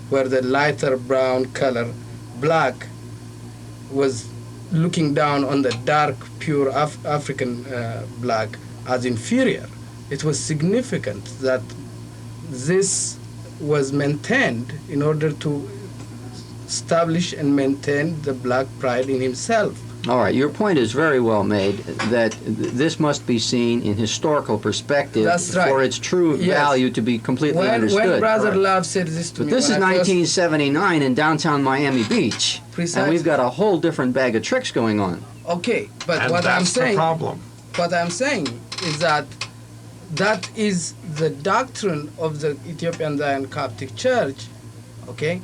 Speaker 9: where the lighter brown color, black, was looking down on the dark, pure African black as inferior. It was significant that this was maintained in order to establish and maintain the black pride in himself.
Speaker 7: All right, your point is very well made, that this must be seen in historical perspective.
Speaker 9: That's right.
Speaker 7: For its true value to be completely understood.
Speaker 9: When Brother Love said this to me,
Speaker 7: but this is 1979 in downtown Miami Beach, and we've got a whole different bag of tricks going on.
Speaker 9: Okay, but
Speaker 5: And
Speaker 9: what I'm
Speaker 5: that's the
Speaker 9: saying,
Speaker 5: problem.
Speaker 9: what I'm saying is that that is the doctrine of the Ethiopian Zion Coptic Church, okay?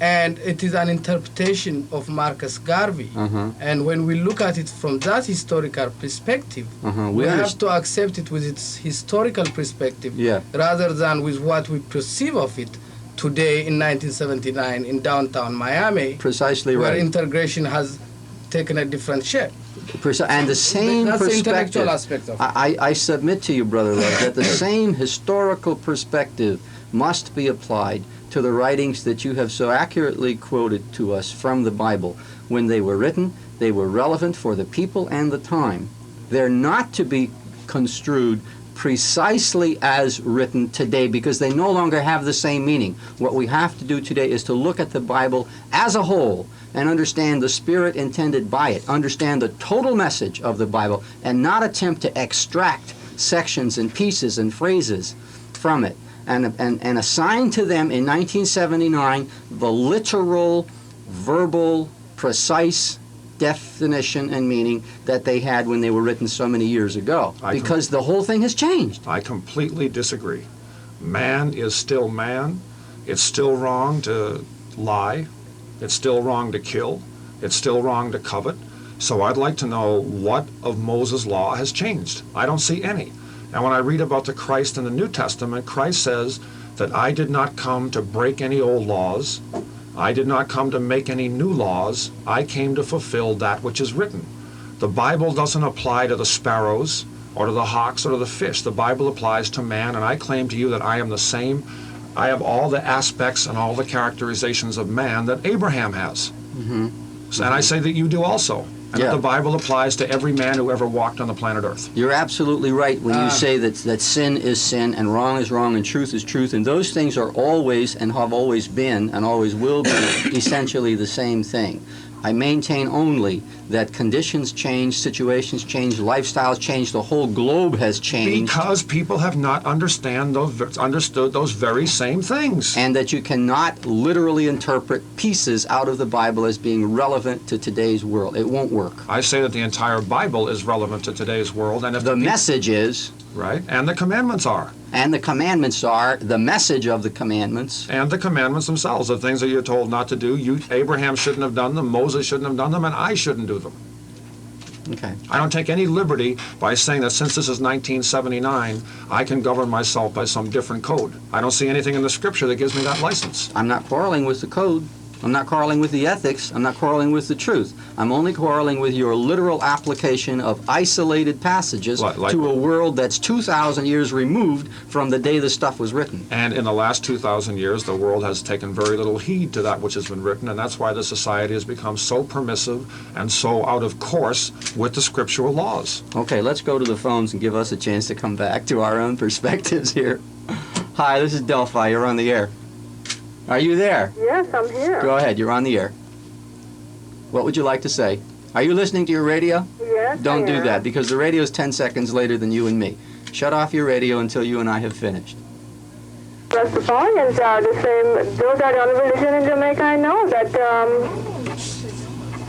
Speaker 9: And it is an interpretation of Marcus Garvey. And when we look at it from that historical perspective, we have to accept it with its historical perspective rather than with what we perceive of it today in 1979 in downtown Miami.
Speaker 7: Precisely
Speaker 9: where
Speaker 7: right.
Speaker 9: integration has taken a different shape.
Speaker 7: And the same
Speaker 9: That's
Speaker 7: perspective,
Speaker 9: the intellectual aspect of it.
Speaker 7: I submit to you, Brother Love, that the same historical perspective must be applied to the writings that you have so accurately quoted to us from the Bible. When they were written, they were relevant for the people and the time. They're not to be construed precisely as written today, because they no longer have the same meaning. What we have to do today is to look at the Bible as a whole and understand the spirit intended by it, understand the total message of the Bible, and not attempt to extract sections and pieces and phrases from it, and assign to them in 1979 the literal, verbal, precise definition and meaning that they had when they were written so many years ago, because the whole thing has changed.
Speaker 5: I completely disagree. Man is still man. It's still wrong to lie. It's still wrong to kill. It's still wrong to covet. So I'd like to know what of Moses' law has changed. I don't see any. And when I read about the Christ in the New Testament, Christ says that I did not come to break any old laws. I did not come to make any new laws. I came to fulfill that which is written. The Bible doesn't apply to the sparrows or to the hawks or to the fish. The Bible applies to man, and I claim to you that I am the same. I have all the aspects and all the characterizations of man that Abraham has. And I say that you do also. And that the Bible applies to every man who ever walked on the planet Earth.
Speaker 7: You're absolutely right when you say that sin is sin and wrong is wrong and truth is truth, and those things are always and have always been and always will be essentially the same thing. I maintain only that conditions change, situations change, lifestyles change, the whole globe has changed.
Speaker 5: Because people have not understood those very same things.
Speaker 7: And that you cannot literally interpret pieces out of the Bible as being relevant to today's world. It won't work.
Speaker 5: I say that the entire Bible is relevant to today's world. And if
Speaker 7: the message is...
Speaker 5: Right, and the commandments are.
Speaker 7: And the commandments are the message of the commandments.
Speaker 5: And the commandments themselves, the things that you're told not to do. Abraham shouldn't have done them, Moses shouldn't have done them, and I shouldn't do them.
Speaker 7: Okay.
Speaker 5: I don't take any liberty by saying that since this is 1979, I can govern myself by some different code. I don't see anything in the scripture that gives me that license.
Speaker 7: I'm not quarreling with the code. I'm not quarreling with the ethics. I'm not quarreling with the truth. I'm only quarreling with your literal application of isolated passages to a world that's 2,000 years removed from the day the stuff was written.
Speaker 5: And in the last 2,000 years, the world has taken very little heed to that which has been written, and that's why the society has become so permissive and so out of course with the scriptural laws.
Speaker 7: Okay, let's go to the phones and give us a chance to come back to our own perspectives here. Hi, this is Delphi. You're on the air. Are you there?
Speaker 2: Yes, I'm here.
Speaker 7: Go ahead, you're on the air. What would you like to say? Are you listening to your radio?
Speaker 2: Yes,
Speaker 7: Don't
Speaker 2: I
Speaker 7: do
Speaker 2: am.
Speaker 7: that, because the radio's 10 seconds later than you and me. Shut off your radio until you and I have finished.
Speaker 2: Rastafarians are the same. Those are the only religion in Jamaica I know that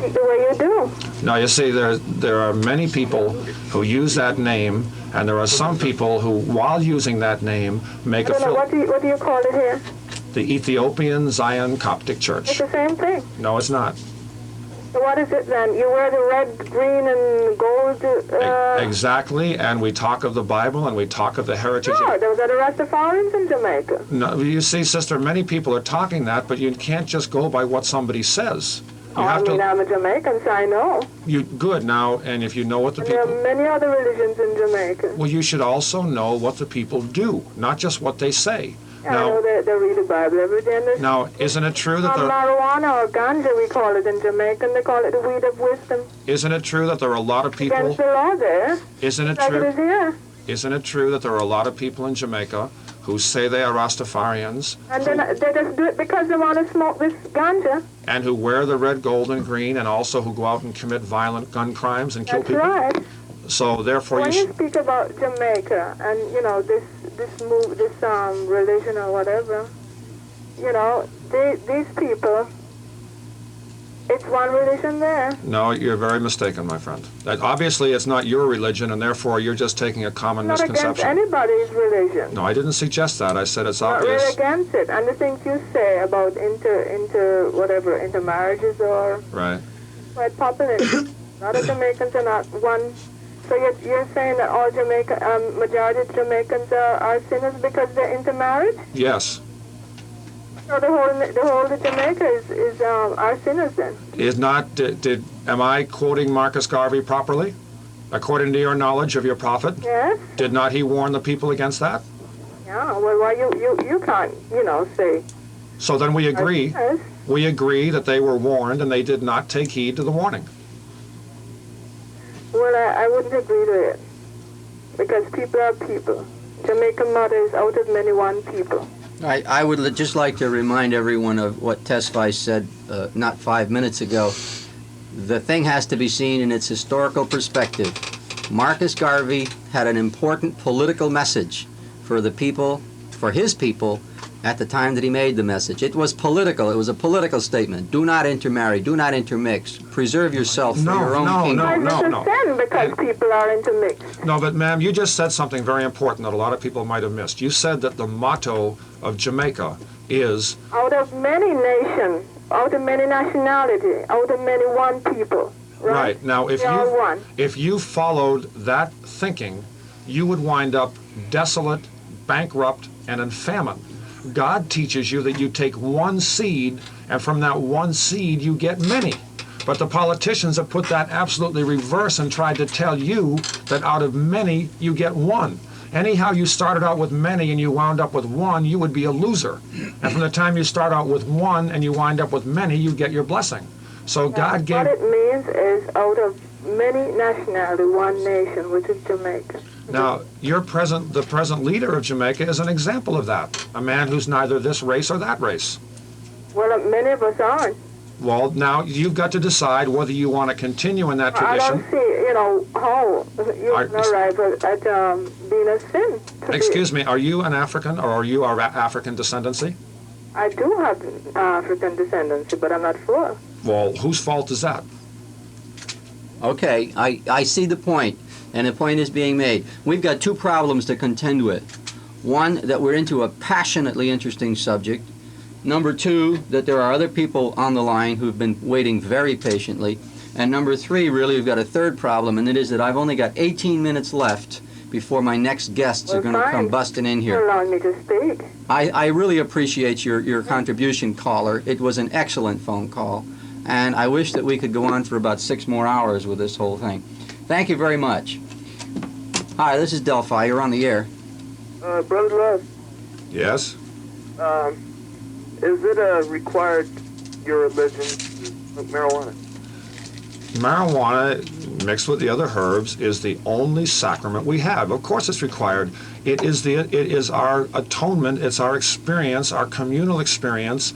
Speaker 2: the way you do.
Speaker 5: Now, you see, there are many people who use that name, and there are some people who, while using that name, make
Speaker 2: I don't know, what do you call it here?
Speaker 5: The Ethiopian Zion Coptic Church.
Speaker 2: It's the same thing.
Speaker 5: No, it's not.
Speaker 2: So what is it then? You wear the red, green, and gold?
Speaker 5: Exactly, and we talk of the Bible, and we talk of the heritage.
Speaker 2: No, those are the Rastafarians in Jamaica.
Speaker 5: No, you see, sister, many people are talking that, but you can't just go by what somebody says. You have
Speaker 2: I'm a Jamaican, so I know.
Speaker 5: Good now, and if you know what the people...
Speaker 2: There are many other religions in Jamaica.
Speaker 5: Well, you should also know what the people do, not just what they say.
Speaker 2: Yeah, now, I know they read the Bible every day.
Speaker 5: Now, isn't it true that
Speaker 2: marijuana or ganja, we call it in Jamaica, and they call it the weed of wisdom.
Speaker 5: Isn't it true that there are a lot of people...
Speaker 2: Against the law there.
Speaker 5: Isn't it
Speaker 2: like
Speaker 5: true?
Speaker 2: It is here.
Speaker 5: Isn't it true that there are a lot of people in Jamaica who say they are Rastafarians...
Speaker 2: And then they just do it because they want to smoke this ganja.
Speaker 5: And who wear the red, gold, and green, and also who go out and commit violent gun crimes and kill people?
Speaker 2: That's right.
Speaker 5: So therefore
Speaker 2: when you speak about Jamaica and, you know, this religion or whatever, you know, these people, it's one religion there.
Speaker 5: No, you're very mistaken, my friend. That obviously it's not your religion, and therefore you're just taking a common
Speaker 2: not
Speaker 5: misconception.
Speaker 2: Against anybody's religion.
Speaker 5: No, I didn't suggest that. I said it's
Speaker 2: not
Speaker 5: obvious.
Speaker 2: Really against it. And the things you say about intermarriages or
Speaker 5: right.
Speaker 2: Quite popular. A lot of Jamaicans are not one. So you're saying that all majority of Jamaicans are sinners because they're intermarried?
Speaker 5: Yes.
Speaker 2: So the whole of Jamaica is are sinners then?
Speaker 5: Is not, am I quoting Marcus Garvey properly? According to your knowledge of your prophet?
Speaker 2: Yes.
Speaker 5: Did not he warn the people against that?
Speaker 2: Yeah, well, why you can't, say.
Speaker 5: So then we agree.
Speaker 2: Yes.
Speaker 5: We agree that they were warned and they did not take heed to the warning.
Speaker 2: Well, I wouldn't agree to it. Because people are people. Jamaican mother is out of many one people.
Speaker 7: I would just like to remind everyone of what Tesfaye said not 5 minutes ago. The thing has to be seen in its historical perspective. Marcus Garvey had an important political message for the people, for his people, at the time that he made the message. It was political. It was a political statement. Do not intermarry. Do not intermix. Preserve yourself for your own kingdom.
Speaker 2: No. Sin because people are intermixed.
Speaker 5: No, but ma'am, you just said something very important that a lot of people might have missed. You said that the motto of Jamaica is...
Speaker 2: Out of many nations, out of many nationality, out of many one people.
Speaker 5: Right. Now,
Speaker 2: They're all one.
Speaker 5: if you followed that thinking, you would wind up desolate, bankrupt, and in famine. God teaches you that you take one seed, and from that one seed you get many. But the politicians have put that absolutely reverse and tried to tell you that out of many you get one. Anyhow, you started out with many and you wound up with one, you would be a loser. And from the time you start out with one and you wind up with many, you get your blessing. So God gave...
Speaker 2: What it means is out of many nationality, one nation, which is Jamaica.
Speaker 5: Now, the present leader of Jamaica is an example of that. A man who's neither this race or that race.
Speaker 2: Well, many of us aren't.
Speaker 5: Well, now you've got to decide whether you want to continue in that tradition.
Speaker 2: I don't see, how you arrive at being a sin.
Speaker 5: Excuse me, are you an African or are you of African descendancy?
Speaker 2: I do have African descendancy, but I'm not full.
Speaker 5: Well, whose fault is that?
Speaker 7: Okay, I see the point, and the point is being made. We've got two problems to contend with. One, that we're into a passionately interesting subject. Number two, that there are other people on the line who've been waiting very patiently. And number three, really, we've got a third problem, and it is that I've only got 18 minutes left before my next guests are going to come busting in here.
Speaker 2: Allow me to speak.
Speaker 7: I really appreciate your contribution, caller. It was an excellent phone call, and I wish that we could go on for about 6 more hours with this whole thing. Thank you very much. Hi, this is Delphi. You're on the air.
Speaker 10: Brother Love,
Speaker 5: Yes?
Speaker 10: is it required, your religion, marijuana?
Speaker 5: Marijuana mixed with the other herbs is the only sacrament we have. Of course it's required. It is our atonement, it's our experience, our communal experience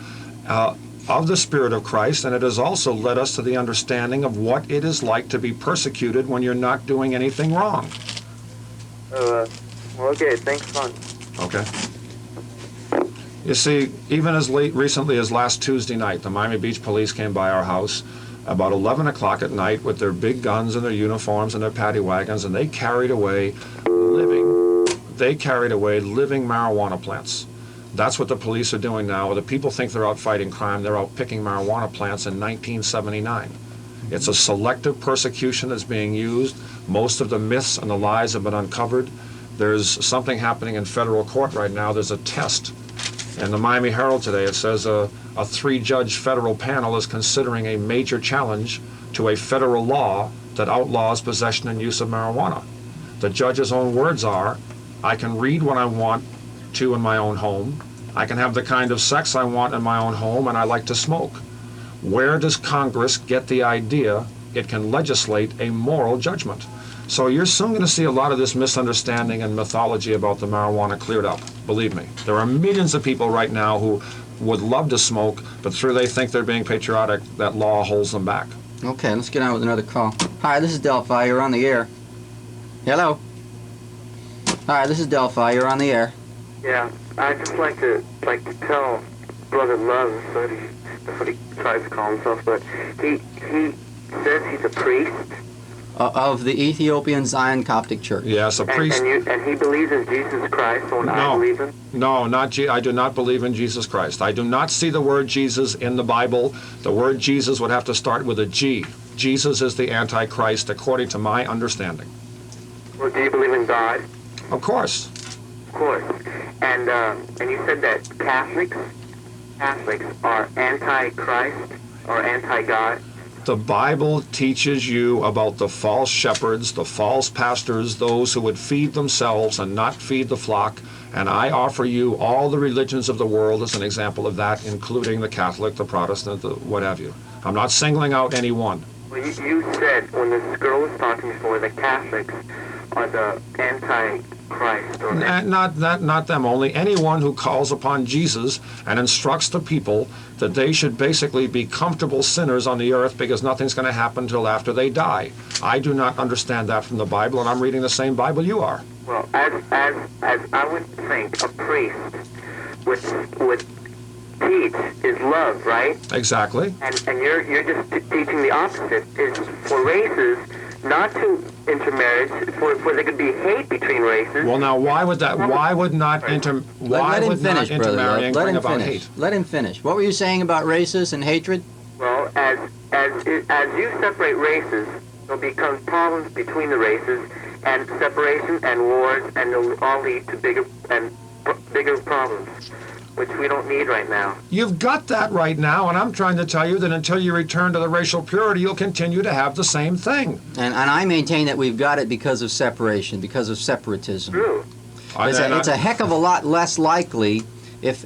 Speaker 5: of the Spirit of Christ, and it has also led us to the understanding of what it is like to be persecuted when you're not doing anything wrong.
Speaker 10: Okay, thanks, son.
Speaker 5: Okay. You see, even as recently as last Tuesday night, the Miami Beach police came by our house about 11 o'clock at night with their big guns and their uniforms and their paddy wagons, and they carried away living marijuana plants. That's what the police are doing now. The people think they're out fighting crime. They're out picking marijuana plants in 1979. It's a selective persecution that's being used. Most of the myths and the lies have been uncovered. There's something happening in federal court right now. There's a test. In the Miami Herald today, it says a 3-judge federal panel is considering a major challenge to a federal law that outlaws possession and use of marijuana. The judge's own words are, I can read what I want to in my own home. I can have the kind of sex I want in my own home, and I like to smoke. Where does Congress get the idea it can legislate a moral judgment? So you're soon going to see a lot of this misunderstanding and mythology about the marijuana cleared up. Believe me. There are millions of people right now who would love to smoke, but through they think they're being patriotic, that law holds them back.
Speaker 7: Okay, let's get on with another call. Hi, this is Delphi. You're on the air. Hello. Hi, this is Delphi. You're on the air.
Speaker 10: Yeah, I'd just like to tell Brother Love, that's what he tries to call himself, but he says he's a priest.
Speaker 7: Of the Ethiopian Zion Coptic Church.
Speaker 5: Yes, a priest.
Speaker 10: And he believes in Jesus Christ, so I believe in?
Speaker 5: No, I do not believe in Jesus Christ. I do not see the word Jesus in the Bible. The word Jesus would have to start with a G. Jesus is the Antichrist, according to my understanding.
Speaker 10: Well, do you believe in God?
Speaker 5: Of course.
Speaker 10: Of course. And you said that Catholics are anti-Christ or anti-God?
Speaker 5: The Bible teaches you about the false shepherds, the false pastors, those who would feed themselves and not feed the flock. And I offer you all the religions of the world as an example of that, including the Catholic, the Protestant, the what have you. I'm not singling out any one.
Speaker 10: Well, you said when this girl was talking before, the Catholics are the anti-Christ. Or
Speaker 5: not them only. Anyone who calls upon Jesus and instructs the people that they should basically be comfortable sinners on the earth because nothing's going to happen until after they die. I do not understand that from the Bible, and I'm reading the same Bible you are.
Speaker 10: Well, as I would think, a priest would teach is love, right?
Speaker 5: Exactly.
Speaker 10: And you're just teaching the opposite. Is for races not to intermarriage, for there could be hate between races.
Speaker 5: Well, now, why would not intermarrying bring about hate?
Speaker 7: Let him finish. What were you saying about races and hatred?
Speaker 10: Well, as as you separate races, there'll become problems between the races, and separation and wars, and they'll all lead to bigger problems, which we don't need right now.
Speaker 5: You've got that right now, and I'm trying to tell you that until you return to the racial purity, you'll continue to have the same thing.
Speaker 7: And I maintain that we've got it because of separation, because of separatism.
Speaker 10: True.
Speaker 7: It's a heck of a lot less likely if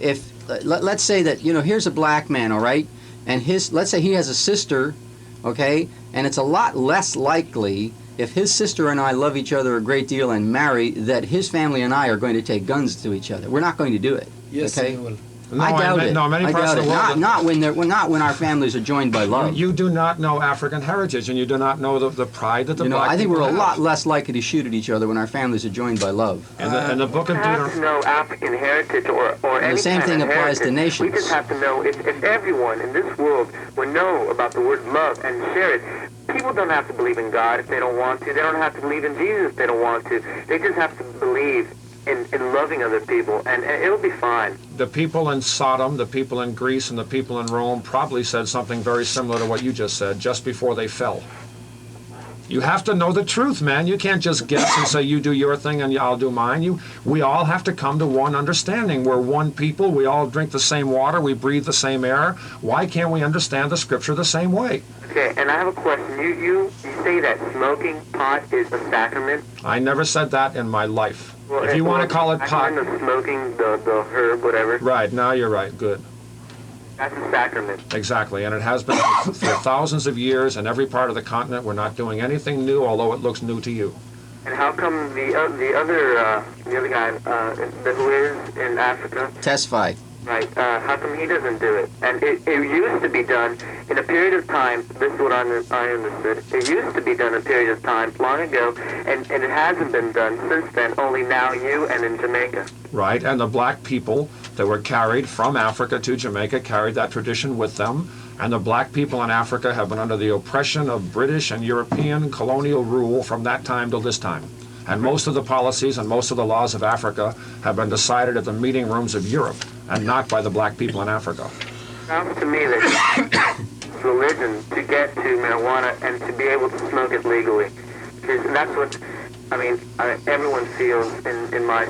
Speaker 7: let's say that, here's a black man, all right, and let's say he has a sister, okay, and it's a lot less likely if his sister and I love each other a great deal and marry that his family and I are going to take guns to each other. We're not going to do it.
Speaker 9: Yes,
Speaker 7: okay?
Speaker 9: you will.
Speaker 5: No,
Speaker 7: I doubt it.
Speaker 5: No, many
Speaker 7: I
Speaker 5: parts
Speaker 7: doubt
Speaker 5: of the
Speaker 7: it.
Speaker 5: world.
Speaker 7: Not when our families are joined by love.
Speaker 5: You do not know African heritage, and you do not know the pride that the black
Speaker 7: I think
Speaker 5: people
Speaker 7: we're a
Speaker 5: have.
Speaker 7: lot less likely to shoot at each other when our families are joined by love.
Speaker 5: In the book of
Speaker 10: We have to
Speaker 5: Deuteronomy.
Speaker 10: know African heritage or any
Speaker 7: The same
Speaker 10: kind
Speaker 7: thing
Speaker 10: of
Speaker 7: applies to
Speaker 10: heritage.
Speaker 7: nations.
Speaker 10: We just have to know if everyone in this world would know about the word love and share it. People don't have to believe in God if they don't want to. They don't have to believe in Jesus if they don't want to. They just have to believe in loving other people, and it'll be fine.
Speaker 5: The people in Sodom, the people in Greece, and the people in Rome probably said something very similar to what you just said just before they fell. You have to know the truth, man. You can't just guess and say you do your thing and I'll do mine. We all have to come to one understanding. We're one people. We all drink the same water. We breathe the same air. Why can't we understand the scripture the same way?
Speaker 10: Okay, and I have a question. You say that smoking pot is a sacrament?
Speaker 5: I never said that in my life.
Speaker 10: Well,
Speaker 5: If you want to call it pot.
Speaker 10: The smoking, the herb, whatever.
Speaker 5: Right, now you're right. Good.
Speaker 10: That's a sacrament.
Speaker 5: Exactly, and it has been for thousands of years in every part of the continent. We're not doing anything new, although it looks new to you.
Speaker 10: And how come the other guy who is in Africa,
Speaker 7: Testify.
Speaker 10: right? How come he doesn't do it? And it used to be done in a period of time. This is what I understood. It used to be done in a period of time long ago, and it hasn't been done since then. Only now, you and in Jamaica.
Speaker 5: Right, and the black people that were carried from Africa to Jamaica carried that tradition with them, and the black people in Africa have been under the oppression of British and European colonial rule from that time till this time. And most of the policies and most of the laws of Africa have been decided at the meeting rooms of Europe, and not by the black people in Africa.
Speaker 10: Sounds to me that religion to get to marijuana and to be able to smoke it legally, because that's what everyone feels in my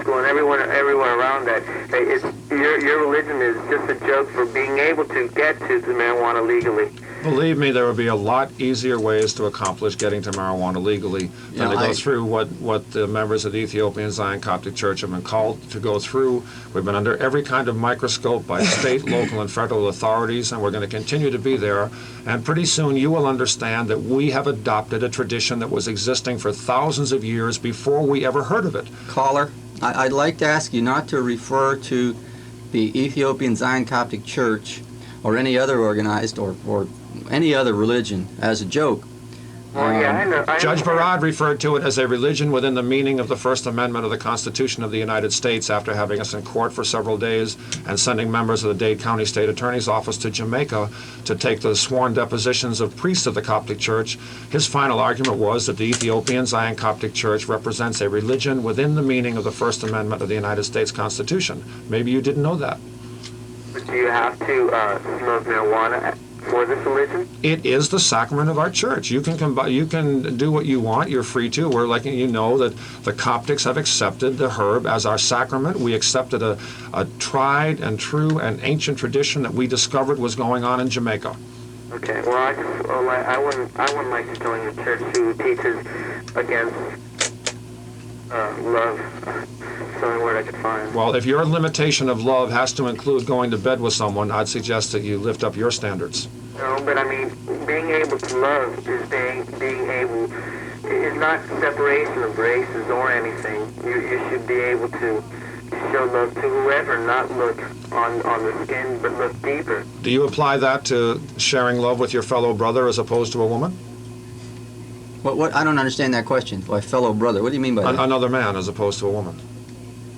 Speaker 10: school and everywhere around that it's your religion is just a joke for being able to get to the marijuana legally.
Speaker 5: Believe me, there would be a lot easier ways to accomplish getting to marijuana legally than to go through what the members of the Ethiopian Zion Coptic Church have been called to go through. We've been under every kind of microscope by state, local, and federal authorities, and we're going to continue to be there. And pretty soon you will understand that we have adopted a tradition that was existing for thousands of years before we ever heard of it.
Speaker 7: Caller, I'd like to ask you not to refer to the Ethiopian Zion Coptic Church or any other organized or any other religion as a joke.
Speaker 10: Well, yeah, I know.
Speaker 5: Judge Barad referred to it as a religion within the meaning of the First Amendment of the Constitution of the United States after having us in court for several days and sending members of the Dade County State Attorney's Office to Jamaica to take the sworn depositions of priests of the Coptic Church. His final argument was that the Ethiopian Zion Coptic Church represents a religion within the meaning of the First Amendment of the United States Constitution. Maybe you didn't know that.
Speaker 10: But do you have to smoke marijuana for this religion?
Speaker 5: It is the sacrament of our church. You can do what you want. You're free to. We're letting you know that the Coptics have accepted the herb as our sacrament. We accepted a tried and true and ancient tradition that we discovered was going on in Jamaica.
Speaker 10: Okay. Well, I wouldn't like to join a church who teaches against love. It's the only word I could find.
Speaker 5: Well, if your limitation of love has to include going to bed with someone, I'd suggest that you lift up your standards.
Speaker 10: No, but I mean, being able to love is being able, is not separation of races or anything. You should be able to show love to whoever, not look on the skin, but look deeper.
Speaker 5: Do you apply that to sharing love with your fellow brother as opposed to a woman?
Speaker 7: What? I don't understand that question. My fellow brother. What do you mean by that?
Speaker 5: Another man as opposed to a woman.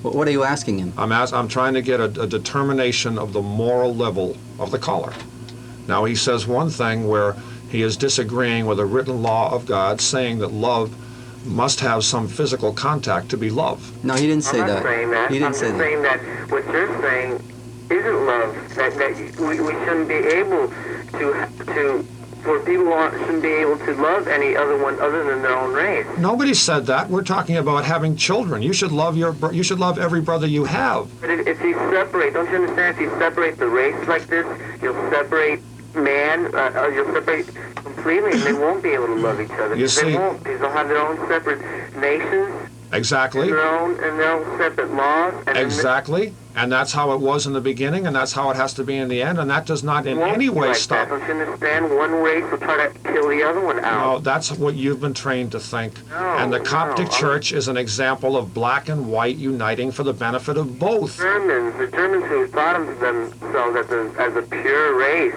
Speaker 7: What are you asking him?
Speaker 5: I'm trying to get a determination of the moral level of the caller. Now, he says one thing where he is disagreeing with a written law of God, saying that love must have some physical contact to be love.
Speaker 7: No, he didn't say
Speaker 10: I'm
Speaker 7: that.
Speaker 10: not saying that.
Speaker 7: He didn't
Speaker 10: I'm
Speaker 7: say
Speaker 10: just
Speaker 7: that.
Speaker 10: saying that what you're saying isn't love. that we shouldn't be able to for people shouldn't be able to love any other one other than their own race.
Speaker 5: Nobody said that. We're talking about having children. You should love you should love every brother you have.
Speaker 10: But if you separate, don't you understand? If you separate the race like this, you'll separate man, or you'll separate completely, and they won't be able to love each other.
Speaker 5: You see,
Speaker 10: they won't, because they'll have their own separate nations.
Speaker 5: Exactly.
Speaker 10: And their own separate laws. And
Speaker 5: exactly. And that's how it was in the beginning, and that's how it has to be in the end, and that does not in any way stop.
Speaker 10: Don't you understand? One race will try to kill the other one out.
Speaker 5: No, that's what you've been trained to think.
Speaker 10: No,
Speaker 5: and the Coptic Church is an example of black and white uniting for the benefit of both.
Speaker 10: The Germans who thought of themselves as a pure race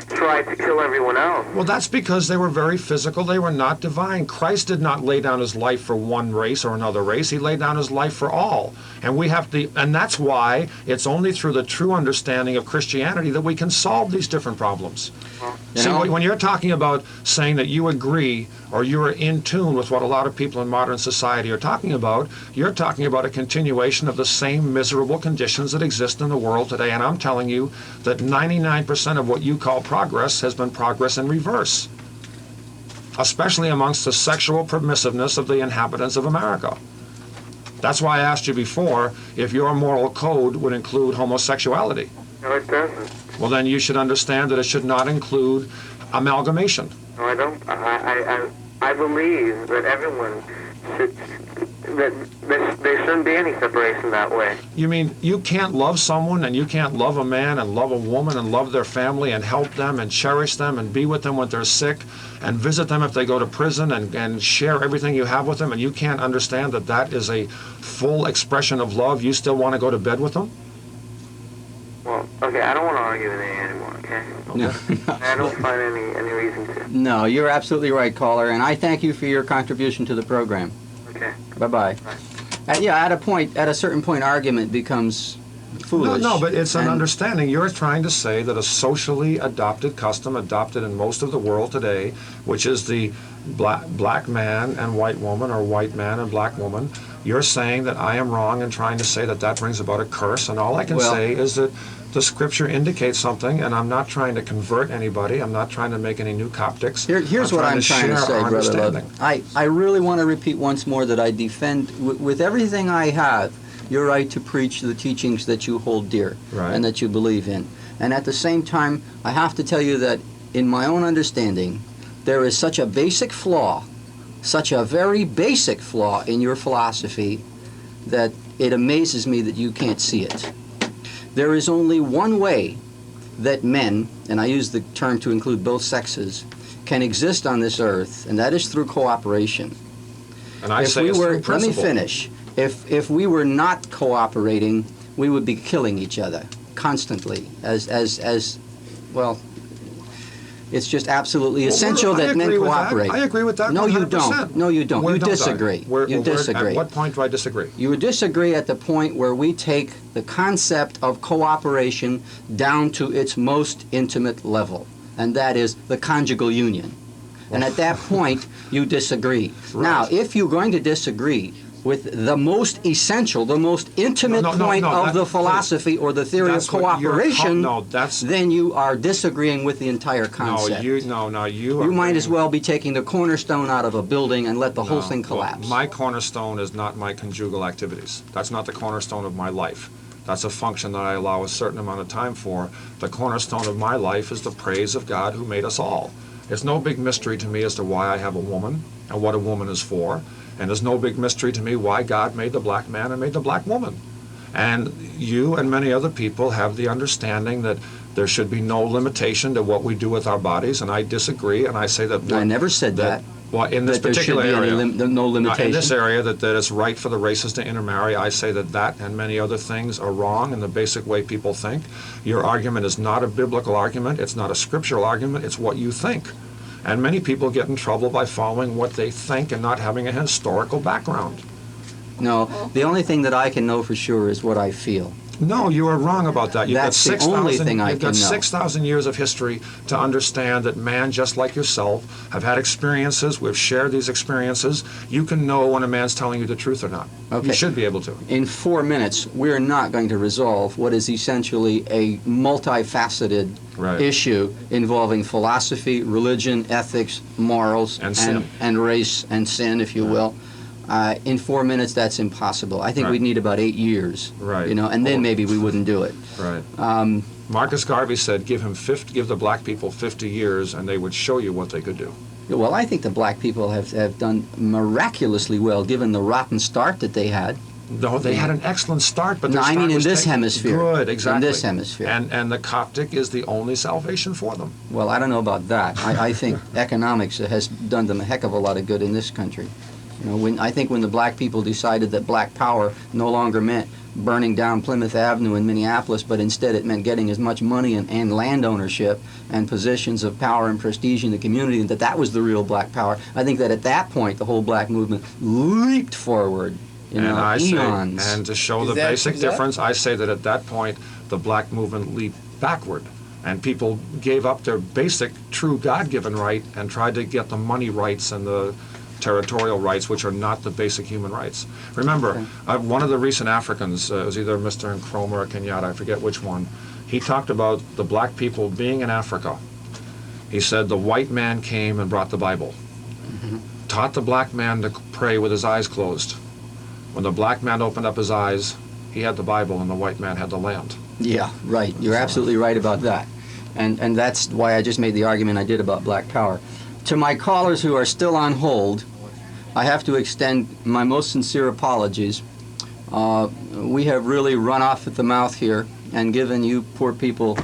Speaker 10: tried to kill everyone else.
Speaker 5: Well, that's because they were very physical. They were not divine. Christ did not lay down his life for one race or another race. He laid down his life for all. And we have to, and that's why it's only through the true understanding of Christianity that we can solve these different problems. See, when you're talking about saying that you agree or you're in tune with what a lot of people in modern society are talking about, you're talking about a continuation of the same miserable conditions that exist in the world today. And I'm telling you that 99% of what you call progress has been progress in reverse, especially amongst the sexual permissiveness of the inhabitants of America. That's why I asked you before if your moral code would include homosexuality.
Speaker 10: No, it doesn't.
Speaker 5: Well, then you should understand that it should not include amalgamation.
Speaker 10: No, I don't. I believe that everyone should, that there shouldn't be any separation that way.
Speaker 5: You mean you can't love someone and you can't love a man and love a woman and love their family and help them and cherish them and be with them when they're sick and visit them if they go to prison and share everything you have with them, and you can't understand that that is a full expression of love? You still want to go to bed with them?
Speaker 10: Well, okay, I don't want to argue with you anymore, okay?
Speaker 7: No.
Speaker 10: I don't find any reason to.
Speaker 7: No, you're absolutely right, caller, and I thank you for your contribution to the program.
Speaker 10: Okay.
Speaker 7: Bye-bye. Yeah, at a certain point, argument becomes foolish.
Speaker 5: No, but it's an understanding. You're trying to say that a socially adopted custom adopted in most of the world today, which is the black man and white woman or white man and black woman, you're saying that I am wrong in trying to say that that brings about a curse, and all I can say is that the scripture indicates something, and I'm not trying to convert anybody. I'm not trying to make any new Coptics.
Speaker 7: Here's what I'm trying to say, Brother Love. I really want to repeat once more that I defend, with everything I have, your right to preach the teachings that you hold dear and that you believe in. And at the same time, I have to tell you that in my own understanding, there is such a basic flaw, such a very basic flaw in your philosophy that it amazes me that you can't see it. There is only one way that men, and I use the term to include both sexes, can exist on this earth, and that is through cooperation.
Speaker 5: And I say it's through principle.
Speaker 7: Let me finish. If we were not cooperating, we would be killing each other constantly. Well, it's just absolutely essential that men cooperate.
Speaker 5: I agree with that.
Speaker 7: No,
Speaker 5: 100%.
Speaker 7: you don't. No, you don't. You disagree. You disagree.
Speaker 5: At what point do I disagree?
Speaker 7: You disagree at the point where we take the concept of cooperation down to its most intimate level, and that is the conjugal union. And at that point, you disagree. Now, if you're going to disagree with the most essential, the most intimate point of the philosophy or the theory of cooperation, then you are disagreeing with the entire concept. You might as well be taking the cornerstone out of a building and let the whole thing collapse.
Speaker 5: My cornerstone is not my conjugal activities. That's not the cornerstone of my life. That's a function that I allow a certain amount of time for. The cornerstone of my life is the praise of God who made us all. It's no big mystery to me as to why I have a woman and what a woman is for. And there's no big mystery to me why God made the black man and made the black woman. And you and many other people have the understanding that there should be no limitation to what we do with our bodies, and I disagree, and I say that...
Speaker 7: I never said that.
Speaker 5: Well, in this particular area...
Speaker 7: no limitation.
Speaker 5: In this area, that it's right for the races to intermarry, I say that and many other things are wrong in the basic way people think. Your argument is not a biblical argument, it's not a scriptural argument, it's what you think. And many people get in trouble by following what they think and not having a historical background.
Speaker 7: No, the only thing that I can know for sure is what I feel.
Speaker 5: No, you are wrong about that. You've
Speaker 7: That's
Speaker 5: got
Speaker 7: the only
Speaker 5: 6,000
Speaker 7: thing I
Speaker 5: you've got
Speaker 7: can know.
Speaker 5: 6,000 years of history to understand that man, just like yourself, have had experiences. We've shared these experiences. You can know when a man's telling you the truth or not.
Speaker 7: Okay.
Speaker 5: You should be able to.
Speaker 7: In 4 minutes, we're not going to resolve what is essentially a multifaceted
Speaker 5: Right.
Speaker 7: issue involving philosophy, religion, ethics, morals,
Speaker 5: And sin.
Speaker 7: and race and sin, if you will. In 4 minutes, that's impossible. I think
Speaker 5: Right.
Speaker 7: we'd need about 8 years.
Speaker 5: Right.
Speaker 7: You know, and then
Speaker 5: Or-
Speaker 7: maybe we wouldn't do it.
Speaker 5: Right. Marcus Garvey said, give the black people 50 years, and they would show you what they could do.
Speaker 7: Well, I think the black people have done miraculously well, given the rotten start that they had.
Speaker 5: No, they had an excellent start, but
Speaker 7: No,
Speaker 5: their
Speaker 7: I
Speaker 5: start
Speaker 7: mean in
Speaker 5: was
Speaker 7: this
Speaker 5: taken-
Speaker 7: hemisphere.
Speaker 5: Good, exactly.
Speaker 7: In this hemisphere.
Speaker 5: And the Coptic is the only salvation for them.
Speaker 7: Well, I don't know about that. I think economics has done them a heck of a lot of good in this country. You know, I think when the black people decided that black power no longer meant burning down Plymouth Avenue in Minneapolis, but instead it meant getting as much money and land ownership and positions of power and prestige in the community, and that was the real black power. I think that at that point the whole black movement leaped forward. You know,
Speaker 5: And I say,
Speaker 7: eons.
Speaker 5: and to show the basic difference, I say that at that point, the black movement leaped backward, and people gave up their basic, true God-given right and tried to get the money rights and the territorial rights, which are not the basic human rights. Remember, one of the recent Africans, it was either Mr. Nkrumah or Kenyatta, I forget which one, he talked about the black people being in Africa. He said the white man came and brought the Bible, taught the black man to pray with his eyes closed. When the black man opened up his eyes, he had the Bible and the white man had the land.
Speaker 7: Yeah, right. You're absolutely right about that. And that's why I just made the argument I did about black power. To my callers who are still on hold, I have to extend my most sincere apologies. We have really run off at the mouth here and given you poor people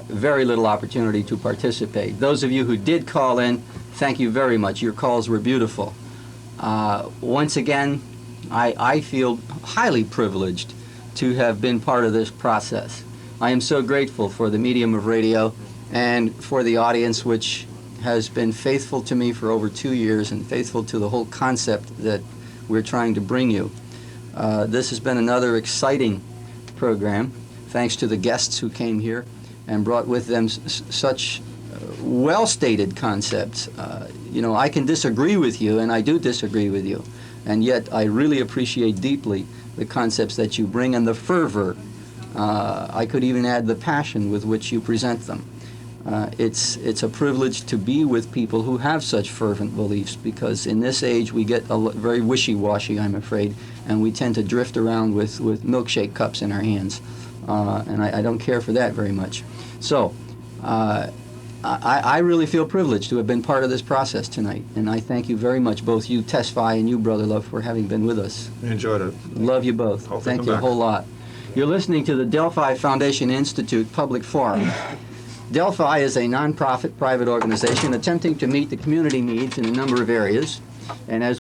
Speaker 7: very little opportunity to participate. Those of you who did call in, thank you very much. Your calls were beautiful. Once again, I feel highly privileged to have been part of this process. I am so grateful for the medium of radio and for the audience, which has been faithful to me for over 2 years and faithful to the whole concept that we're trying to bring you. This has been another exciting program, thanks to the guests who came here and brought with them such well-stated concepts. You know, I can disagree with you, and I do disagree with you, and yet I really appreciate deeply the concepts that you bring and the fervor. I could even add the passion with which you present them. It's a privilege to be with people who have such fervent beliefs, because in this age we get very wishy-washy, I'm afraid, and we tend to drift around with milkshake cups in our hands, and I don't care for that very much. So I really feel privileged to have been part of this process tonight, and I thank you very much, both you, Tesfaye, and you, Brother Love, for having been with us.
Speaker 5: Enjoyed it.
Speaker 7: Love you both.
Speaker 5: Hope
Speaker 7: Thank
Speaker 5: you
Speaker 7: you a
Speaker 5: come back.
Speaker 7: whole lot. You're listening to the Delphi Foundation Institute Public Forum. Delphi is a nonprofit private organization attempting to meet the community needs in a number of areas, and as